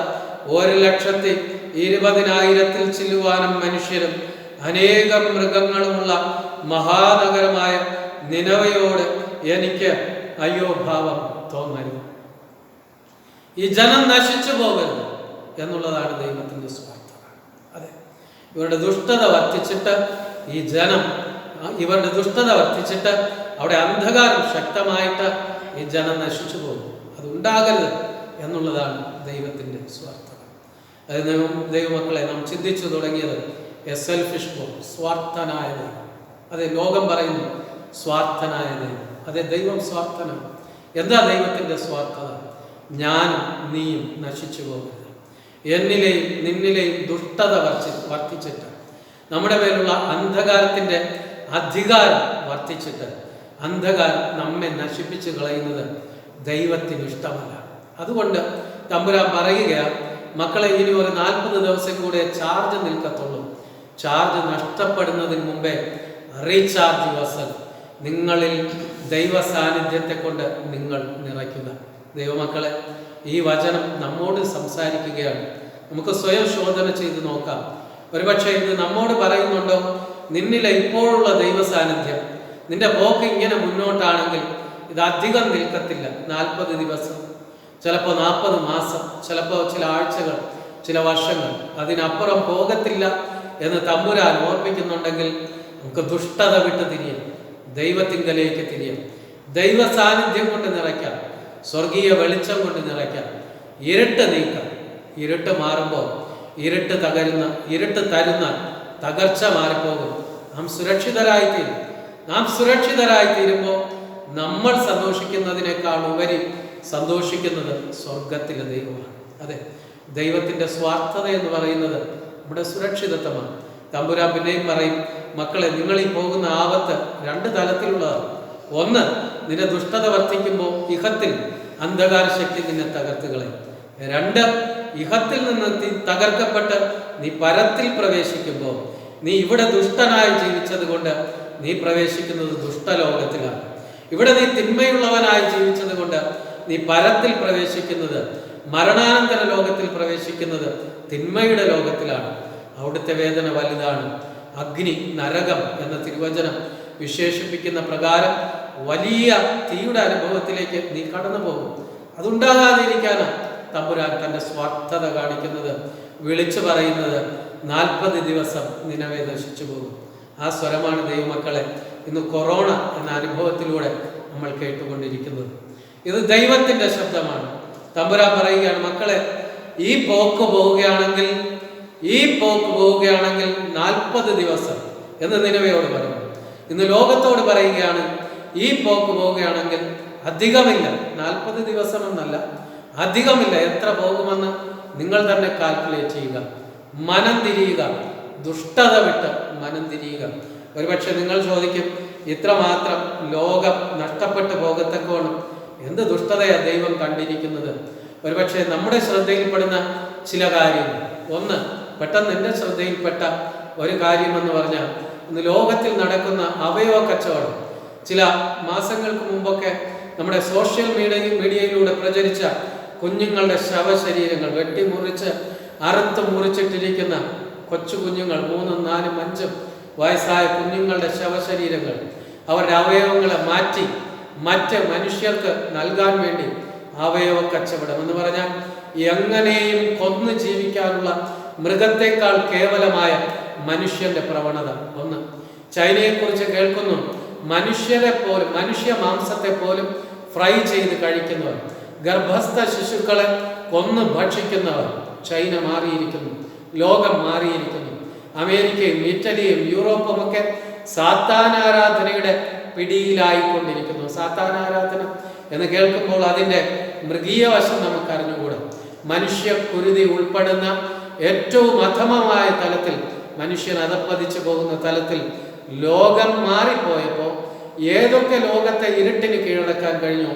1,20,000 ചില്ലുവാനും മനുഷ്യരും അനേകം മൃഗങ്ങളുമുള്ള മഹാനഗരമായ നിനവയോട് എനിക്ക് അയ്യോ ഭാവം തോന്നരുത്. ഈ ജനം നശിച്ചു പോകരുത് എന്നുള്ളതാണ് ദൈവത്തിന്റെ സ്വാർത്ഥത. അതെ, ഇവരുടെ ദുഷ്ടത വർദ്ധിച്ചിട്ട് ഈ ജനം, ഇവരുടെ ദുഷ്ടത വർദ്ധിച്ചിട്ട് അവിടെ അന്ധകാരം ശക്തമായിട്ട് ഈ ജനം നശിച്ചു പോകും. അതുണ്ടാകരുത് എന്നുള്ളതാണ് ദൈവത്തിന്റെ സ്വാർത്ഥത. അത് ദൈവമക്കളെ, നാം ചിന്തിച്ചു തുടങ്ങിയത് എ സെൽഫിഷ് ഗോഡ്, സ്വാർത്ഥനായ ദൈവം. അതെ, ലോകം പറയുന്നു സ്വാർത്ഥനായ ദൈവം. അതെ, ദൈവം സ്വാർത്ഥനാണ്. എന്താ ദൈവത്തിന്റെ സ്വാർത്ഥത? ഞാനും നീയും നശിച്ചു പോകരുത്. എന്നിലെയും നിന്നിലെയും ദുഷ്ടത വർദ്ധിച്ചിട്ട്, നമ്മുടെ മേലുള്ള അന്ധകാരത്തിന്റെ അധികാരം വർദ്ധിച്ചിട്ട് അന്ധകാരം നമ്മെ നശിപ്പിച്ചു കളയുന്നത് ദൈവത്തിന് ഇഷ്ടമല്ല. അതുകൊണ്ട് തമ്പുരാൻ പറയുകയാണ്, മക്കളെ, ഇനി ഒരു 40 ദിവസം കൂടെ ചാർജ് നിൽക്കത്തുള്ളൂ. ചാർജ് നഷ്ടപ്പെടുന്നതിന് മുമ്പേ റീചാർജ് യുവർസെൽഫ്. നിങ്ങളിൽ ദൈവ സാന്നിധ്യത്തെ കൊണ്ട് നിങ്ങൾ നിറയ്ക്കുക. ദൈവമക്കളെ, ഈ വചനം നമ്മോട് സംസാരിക്കുകയാണ്. നമുക്ക് സ്വയം ശോധന ചെയ്ത് നോക്കാം. ഒരുപക്ഷെ ഇത് നമ്മോട് പറയുന്നുണ്ടോ? നിന്നിലെ ഇപ്പോഴുള്ള ദൈവ സാന്നിധ്യം, നിന്റെ പോക്ക് ഇങ്ങനെ മുന്നോട്ടാണെങ്കിൽ ഇത് അധികം നിൽക്കത്തില്ല. 40 ദിവസം, ചിലപ്പോൾ 40 മാസം, ചിലപ്പോൾ ചില ആഴ്ചകൾ, ചില വർഷങ്ങൾ, അതിനപ്പുറം പോകത്തില്ല എന്ന് തമ്പുരാൻ ഓർമ്മിക്കുന്നുണ്ടെങ്കിൽ നമുക്ക് ദുഷ്ടത വിട്ട് തിരിയാം, ദൈവത്തിങ്കലേക്ക് തിരിയാം, ദൈവ സാന്നിധ്യം കൊണ്ട് നിറയ്ക്കാം, സ്വർഗീയ വെളിച്ചം കൊണ്ട് നിറയ്ക്കാം, ഇരുട്ട് നീക്കാം. ഇരുട്ട് മാറുമ്പോൾ ഇരുട്ട് തരുന്ന തകർച്ച മാറിപ്പോകും. നാം സുരക്ഷിതരായിത്തീരും. നാം സുരക്ഷിതരായിത്തീരുമ്പോൾ നമ്മൾ സന്തോഷിക്കുന്നതിനേക്കാൾ ഉപരി സന്തോഷിക്കുന്നത് സ്വർഗത്തിലെ ദൈവമാണ്. അതെ, ദൈവത്തിന്റെ സ്വാർത്ഥത എന്ന് പറയുന്നത് നമ്മുടെ സുരക്ഷിതത്വമാണ്. തമ്പുരാൻ പിന്നെയും പറയും, മക്കളെ, നിങ്ങൾ ഈ പോകുന്ന ആപത്ത് 2 തലത്തിലുള്ളതാണ്. ഒന്ന്, നിന്റെ ദുഷ്ടത വർദ്ധിക്കുമ്പോൾ ഇഹത്തിൽ അന്ധകാര ശക്തി നിന്നെ തകർത്ത് കളയും. 2, ഇഹത്തിൽ നിന്ന് തകർക്കപ്പെട്ട് നീ പരത്തിൽ പ്രവേശിക്കുമ്പോൾ നീ ഇവിടെ ദുഷ്ടനായി ജീവിച്ചത് കൊണ്ട് നീ പ്രവേശിക്കുന്നത് ദുഷ്ടലോകത്തിലാണ്. ഇവിടെ നീ തിന്മയുള്ളവനായി ജീവിച്ചത് കൊണ്ട് നീ പരത്തിൽ പ്രവേശിക്കുന്നത്, മരണാനന്തര ലോകത്തിൽ പ്രവേശിക്കുന്നത് തിന്മയുടെ ലോകത്തിലാണ്. അവിടുത്തെ വേദന വലുതാണ്. അഗ്നി, നരകം എന്ന തിരുവചനം വിശേഷിപ്പിക്കുന്ന പ്രകാരം വലിയ തീയുടെ അനുഭവത്തിലേക്ക് നീ കടന്നു പോകും. അതുണ്ടാകാതിരിക്കാനാണ് തമ്പുരാൻ തൻ്റെ സ്വാർത്ഥത കാണിക്കുന്നത്, വിളിച്ചു പറയുന്നത് 40 ദിവസം നിനവേ നശിച്ചു പോകും. ആ സ്വരമാണ് ദൈവമക്കളെ ഇന്ന് കൊറോണ എന്ന അനുഭവത്തിലൂടെ നമ്മൾ കേട്ടുകൊണ്ടിരിക്കുന്നത്. ഇത് ദൈവത്തിൻ്റെ ശബ്ദമാണ്. തമ്പുരാൻ പറയുകയാണ്, മക്കളെ ഈ പോക്ക് പോവുകയാണെങ്കിൽ 40 ദിവസം എന്ന് നിനവയോട് പറഞ്ഞു. ഇന്ന് ലോകത്തോട് പറയുകയാണ്, ഈ പോക്ക് പോവുകയാണെങ്കിൽ അധികമില്ല, 40 ദിവസം എന്നല്ല, അധികമില്ല. എത്ര പോകുമെന്ന് നിങ്ങൾ തന്നെ കാൽക്കുലേറ്റ് ചെയ്യുക. മനം തിരിയുക, ദുഷ്ടത വിട്ട് മനം തിരിയുക. ഒരുപക്ഷെ നിങ്ങൾ ചോദിക്കും, ഇത്രമാത്രം ലോകം നഷ്ടപ്പെട്ടു പോകത്തക്കോണം എന്ത് ദുഷ്ടതയാണ് ദൈവം കണ്ടിരിക്കുന്നത്? ഒരുപക്ഷെ നമ്മുടെ ശ്രദ്ധയിൽപ്പെടുന്ന ചില കാര്യങ്ങൾ. ഒന്ന്, പെട്ടെന്ന് എൻ്റെ ശ്രദ്ധയിൽപ്പെട്ട ഒരു കാര്യമെന്ന് പറഞ്ഞാൽ ഇന്ന് ലോകത്തിൽ നടക്കുന്ന അവയവ കച്ചവടം. ചില മാസങ്ങൾക്ക് മുമ്പൊക്കെ നമ്മുടെ സോഷ്യൽ മീഡിയയിലൂടെ പ്രചരിച്ച കുഞ്ഞുങ്ങളുടെ ശവശരീരങ്ങൾ വെട്ടിമുറിച്ച് അറുത്ത് മുറിച്ചിട്ടിരിക്കുന്ന കൊച്ചു കുഞ്ഞുങ്ങൾ, 3, 4, 5 വയസ്സായ കുഞ്ഞുങ്ങളുടെ ശവശരീരങ്ങൾ, അവരുടെ അവയവങ്ങളെ മാറ്റി മറ്റ് മനുഷ്യർക്ക് നൽകാൻ വേണ്ടി അവയവ കച്ചവടം എന്ന് പറഞ്ഞാൽ എങ്ങനെയും കൊന്നു ജീവിക്കാനുള്ള മൃഗത്തെക്കാൾ കേവലമായ മനുഷ്യന്റെ പ്രവണത. ഒന്ന്, ചൈനയെക്കുറിച്ച് കേൾക്കുന്നു, മനുഷ്യരെ പോലും, മനുഷ്യ മാംസത്തെ പോലും ഫ്രൈ ചെയ്ത് കഴിക്കുന്നവർ, ഗർഭസ്ഥ ശിശുക്കളെ കൊന്ന് ഭക്ഷിക്കുന്നവർ. ചൈന മാറിയിരിക്കുന്നു, ലോകം മാറിയിരിക്കുന്നു. അമേരിക്കയും ഇറ്റലിയും യൂറോപ്പും ഒക്കെ സാത്താനാരാധനയുടെ പിടിയിലായിക്കൊണ്ടിരിക്കുന്നു. സാത്താനാരാധന എന്ന് കേൾക്കുമ്പോൾ അതിൻ്റെ മൃഗീയ വശം നമുക്ക് അറിഞ്ഞുകൂടാ. മനുഷ്യ കുരുതി ഉൾപ്പെടുന്ന ഏറ്റവും അധമമായ തലത്തിൽ, മനുഷ്യൻ അധപ്പതിച്ചു പോകുന്ന തലത്തിൽ ലോകം മാറിപ്പോയപ്പോൾ ഏതൊക്കെ ലോകത്തെ ഇരുട്ടിന് കീഴടക്കാൻ കഴിഞ്ഞോ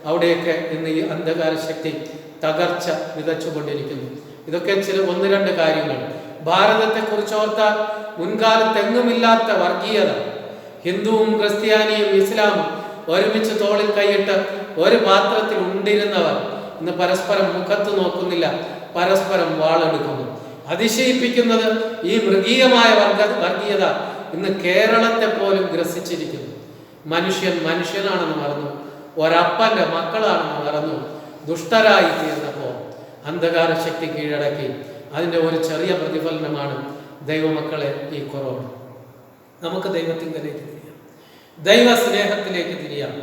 അവിടെയൊക്കെ ഇന്ന് ഈ അന്ധകാര ശക്തി തകർച്ച വിതച്ചുകൊണ്ടിരിക്കുന്നു. ഇതൊക്കെ 1-2 കാര്യങ്ങൾ. ഭാരതത്തെക്കുറിച്ച് ഓർത്താൽ മുൻകാലത്തെങ്ങുമില്ലാത്ത വർഗീയത. ഹിന്ദുവും ക്രിസ്ത്യാനിയും ഇസ്ലാമും ഒരുമിച്ച് തോളിൽ കൈയിട്ട് ഒരു പാത്രത്തിൽ ഉണ്ടിരുന്നവർ ഇന്ന് പരസ്പരം മുഖത്ത് നോക്കുന്നില്ല, പരസ്പരം വാളെടുക്കുന്നു. അതിശയിപ്പിക്കുന്നത് ഈ മൃഗീയമായ വർഗീയത ഇന്ന് കേരളത്തെ പോലും ഗ്രസിച്ചിരിക്കുന്നു. മനുഷ്യൻ മനുഷ്യനാണെന്ന് മറന്നു, ഒരപ്പന്റെ മക്കളാണെന്ന് മറന്നു, ദുഷ്ടരായി തീർന്നപ്പോൾ അന്ധകാര ശക്തി കീഴടക്കി. അതിൻ്റെ ഒരു ചെറിയ പ്രതിഫലനമാണ് ദൈവമക്കളെ ഈ കൊറോണ. നമുക്ക് ദൈവത്തിങ്കലേക്ക് തിരിയാം, ദൈവ സ്നേഹത്തിലേക്ക് തിരിയാം,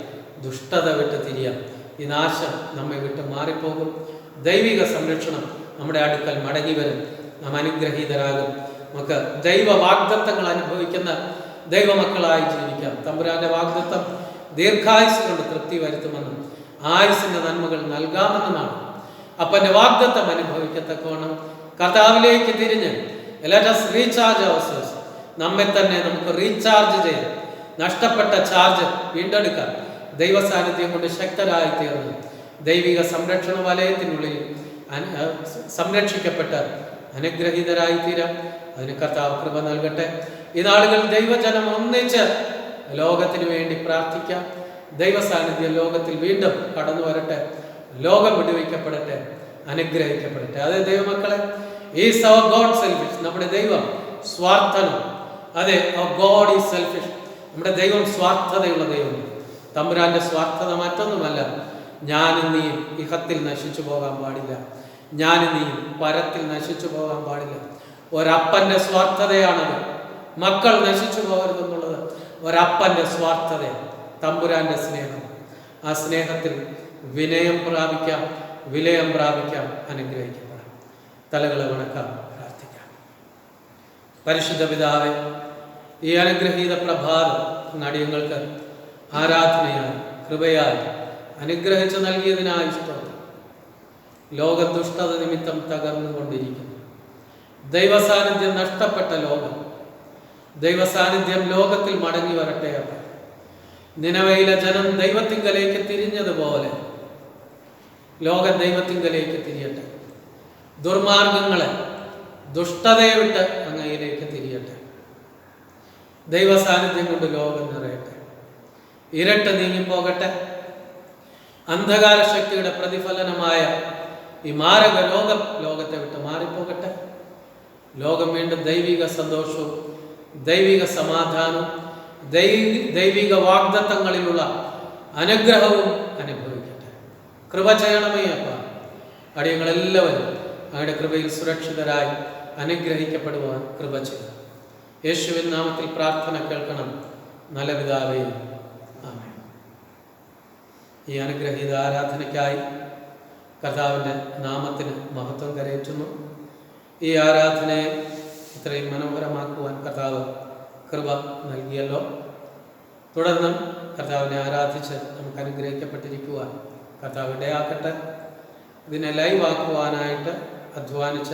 ദുഷ്ടത വിട്ട് തിരിയാം. ഈ നാശം നമ്മെ വിട്ട് മാറിപ്പോകും. ദൈവിക സംരക്ഷണം നമ്മുടെ അടുക്കൽ മടങ്ങി വരും. നാം അനുഗ്രഹീതരാകും. നമുക്ക് ദൈവ വാഗ്ദത്തങ്ങൾ അനുഭവിക്കുന്ന ദൈവമക്കളായി ജീവിക്കാം. തമ്പുരാന്റെ വാഗ്ദത്തം ദീർഘായുസ് കൊണ്ട് തൃപ്തി വരുത്തുമെന്നും ആയുസിന്റെ നന്മകൾ നൽകാമെന്നുമാണ്. അപ്പന്റെ വാഗ്ദത്തം അനുഭവിക്കത്തക്കോണം കർത്താവിലേക്ക് തിരിഞ്ഞ് let us recharge ourselves, നമ്മെ തന്നെ നമുക്ക് റീചാർജ് ചെയ്ത് നഷ്ടപ്പെട്ട ചാർജ് വീണ്ടെടുക്കാൻ ദൈവ സാന്നിധ്യം കൊണ്ട് ശക്തരായി തീർന്ന് ദൈവിക സംരക്ഷണ വലയത്തിനുള്ളിൽ സംരക്ഷിക്കപ്പെട്ട അനുഗ്രഹീതരായി തീരാം. അതിന് കർത്താവ് കൃപ നൽകട്ടെ. ഈ നാളുകൾ ദൈവജനം ഒന്നിച്ച് ലോകത്തിന് വേണ്ടി പ്രാർത്ഥിക്കാം. ദൈവ സാന്നിധ്യം ലോകത്തിൽ വീണ്ടും കടന്നു വരട്ടെ. ലോകം വിടുവിക്കപ്പെടട്ടെ, അനുഗ്രഹിക്കപ്പെടട്ടെ. അതെ ദൈവമക്കളെ, ഈസ് അവർ ഗോഡ് സെൽഫിഷ്? നമ്മുടെ ദൈവം സ്വാർത്ഥനം. അതെ, അവർ ഗോഡ് ഈസ് സെൽഫിഷ്. നമ്മുടെ ദൈവം സ്വാർത്ഥതയുള്ള ദൈവം. തമ്പുരാന്റെ സ്വാർത്ഥത മറ്റൊന്നുമല്ല, ഞാനും നീയും ഇഹത്തിൽ നശിച്ചു പോകാൻ പാടില്ല, ഞാനും നീയും പരത്തിൽ നശിച്ചു പോകാൻ പാടില്ല. ഒരപ്പന്റെ സ്വാർത്ഥതയാണത്. മക്കൾ നശിച്ചു പോകരുതെന്നുള്ളത് ഒരപ്പന്റെ സ്വാർത്ഥത. തമ്പുരാന്റെ സ്നേഹം, ആ സ്നേഹത്തിൽ വിനയം പ്രാപിക്കാം, വിലയം പ്രാപിക്കാം, അനുഗ്രഹിക്കപ്പെടാം. തലകളെ വണക്കാം, പ്രാർത്ഥിക്കാം. പരിശുദ്ധ പിതാവേ, ഈ അനുഗ്രഹീത പ്രഭാതം അടിയങ്ങൾക്ക് ആരാധനയായി കൃപയായി അനുഗ്രഹിച്ചു നൽകിയതിനായി സ്തോത്രം. ലോക ദുഷ്ടത നിമിത്തം തകർന്നുകൊണ്ടിരിക്കുന്നു. ദൈവസാന്നിധ്യം നഷ്ടപ്പെട്ട ലോകം, ദൈവസാന്നിധ്യം ലോകത്തിൽ മടങ്ങി വരട്ടെ. നിനവയിലെ ജനം ദൈവത്തിങ്കലേക്ക് തിരിഞ്ഞതുപോലെ ലോകം ദൈവത്തിങ്കലേക്ക് തിരിയട്ടെ. ദുർമാർഗങ്ങളെ, ദുഷ്ടതയെ വിട്ട് അങ്ങയിലേക്ക് തിരിയട്ടെ. ദൈവ സാന്നിധ്യം കൊണ്ട് ലോകം നിറയട്ടെ. ഇരട്ട് നീങ്ങിപ്പോകട്ടെ. അന്ധകാര ശക്തിയുടെ പ്രതിഫലനമായ ഈ മാരക രോഗം ലോകത്തെ വിട്ട് മാറിപ്പോകട്ടെ. ലോകം വീണ്ടും ദൈവിക സന്തോഷവും ദൈവിക സമാധാനവും ദൈവിക വാഗ്ദത്തങ്ങളിലുള്ള അനുഗ്രഹവും അനുഭവിക്കട്ടെ. കൃപ ചെയ്യണമേ അപ്പ. അടിയങ്ങളെല്ലാവരും അങ്ങയുടെ കൃപയിൽ സുരക്ഷിതരായി അനുഗ്രഹിക്കപ്പെടുവാൻ കൃപ ചെയ്യും. യേശുവിൻ നാമത്തിൽ പ്രാർത്ഥന കേൾക്കണം നല്ല പിതാവേ, ആമേൻ. ഈ അനുഗ്രഹീത ആരാധനയ്ക്കായി കർത്താവിൻ്റെ നാമത്തിന് മഹത്വം കരയറ്റുന്നു. ഈ ആരാധനയെ ഇത്രയും മനോഹരമാക്കുവാൻ കർത്താവ് കൃപ നൽകിയല്ലോ. തുടർന്നും കർത്താവിനെ ആരാധിച്ച് നമുക്ക് അനുഗ്രഹിക്കപ്പെട്ടിരിക്കുവാൻ കർത്താവ് ഇടയാക്കട്ടെ. ഇതിനെ ലൈവാക്കുവാനായിട്ട് അധ്വാനിച്ച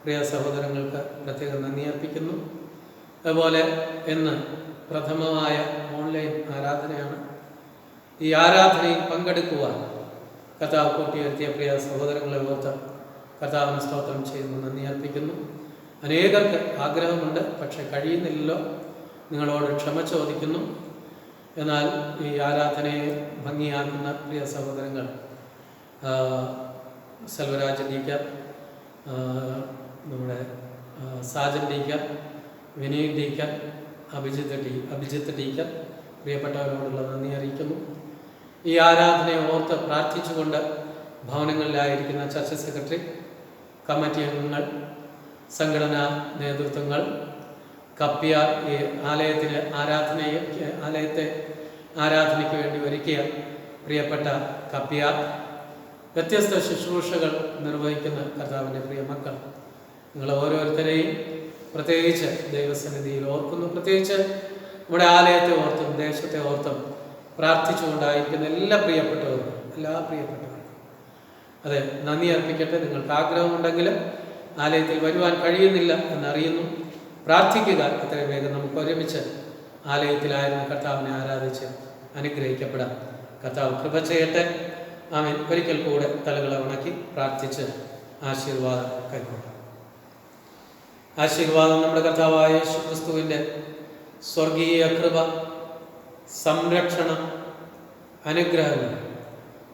പ്രിയ സഹോദരങ്ങൾക്ക് പ്രത്യേകം നന്ദി അർപ്പിക്കുന്നു. അതുപോലെ ഇന്ന് പ്രഥമമായ ഓൺലൈൻ ആരാധനയാണ്. ഈ ആരാധനയിൽ പങ്കെടുക്കുവാൻ കർത്താവ് കൂട്ടിയുയർത്തിയ പ്രിയ സഹോദരങ്ങളെ ഓർത്ത് കർത്താവിന് സ്തോത്രം ചെയ്യുന്നു, നന്ദി അർപ്പിക്കുന്നു. അനേകർക്ക് ആഗ്രഹമുണ്ട്, പക്ഷെ കഴിയുന്നില്ലല്ലോ. നിങ്ങളോട് ക്ഷമ ചോദിക്കുന്നു. എന്നാൽ ഈ ആരാധനയെ ഭംഗിയാക്കുന്ന പ്രിയ സഹോദരങ്ങൾ സെൽവരാജ് ടീച്ചർ, നമ്മുടെ Sajan teacher, Vineeth teacher, Abhijith teacher, പ്രിയപ്പെട്ടവരോടുള്ള നന്ദി അറിയിക്കുന്നു. ഈ ആരാധനയെ ഓർത്ത് പ്രാർത്ഥിച്ചുകൊണ്ട് ഭവനങ്ങളിലായിരിക്കുന്ന ചർച്ച് സെക്രട്ടറി, കമ്മിറ്റി അംഗങ്ങൾ, സംഘടനാ നേതൃത്വങ്ങൾ, കപ്പ്യ ഈ ആലയത്തെ ആരാധനയ്ക്ക് വേണ്ടി ഒരുക്കിയ പ്രിയപ്പെട്ട കപ്പ്യ, വ്യത്യസ്ത ശുശ്രൂഷകൾ നിർവഹിക്കുന്ന കർത്താവിൻ്റെ പ്രിയ മക്കൾ, നിങ്ങൾ ഓരോരുത്തരെയും പ്രത്യേകിച്ച് ദൈവസന്നിധിയിൽ ഓർക്കുന്നു. പ്രത്യേകിച്ച് നമ്മുടെ ആലയത്തെ ഓർത്തും ദേശത്തെ ഓർത്തും പ്രാർത്ഥിച്ചുകൊണ്ടായിരിക്കുന്ന എല്ലാ പ്രിയപ്പെട്ടവർക്കും അതെ നന്ദി അർപ്പിക്കട്ടെ. നിങ്ങൾക്ക് ആഗ്രഹമുണ്ടെങ്കിലും ആലയത്തിൽ വരുവാൻ കഴിയുന്നില്ല എന്നറിയുന്നു. പ്രാർത്ഥിക്കുക. എത്രയും വേഗം നമുക്ക് ഒരുമിച്ച് ആലയത്തിലായിരുന്ന കർത്താവിനെ ആരാധിച്ച് അനുഗ്രഹിക്കപ്പെടാം. കർത്താവ് കൃപ ചെയ്യട്ടെ. ആമേൻ. ഒരിക്കൽ കൂടെ തലകളെ ഉണക്കി പ്രാർത്ഥിച്ച് ആശീർവാദം കൈക്കൊള്ളാം. ആശീർവാദം നമ്മുടെ കർത്താവായ യേശുക്രിസ്തുവിൻ്റെ സ്വർഗീയ കൃപ, സംരക്ഷണം, അനുഗ്രഹങ്ങൾ,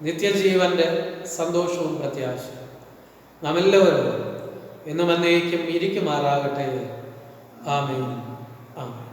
നിത്യജീവന്റെ സന്തോഷവും പ്രത്യാശയും നാം എല്ലാവരും എന്നും എന്നേക്കും ഇരിക്കുമാറാകട്ടെ. ആമേൻ. ആമേൻ.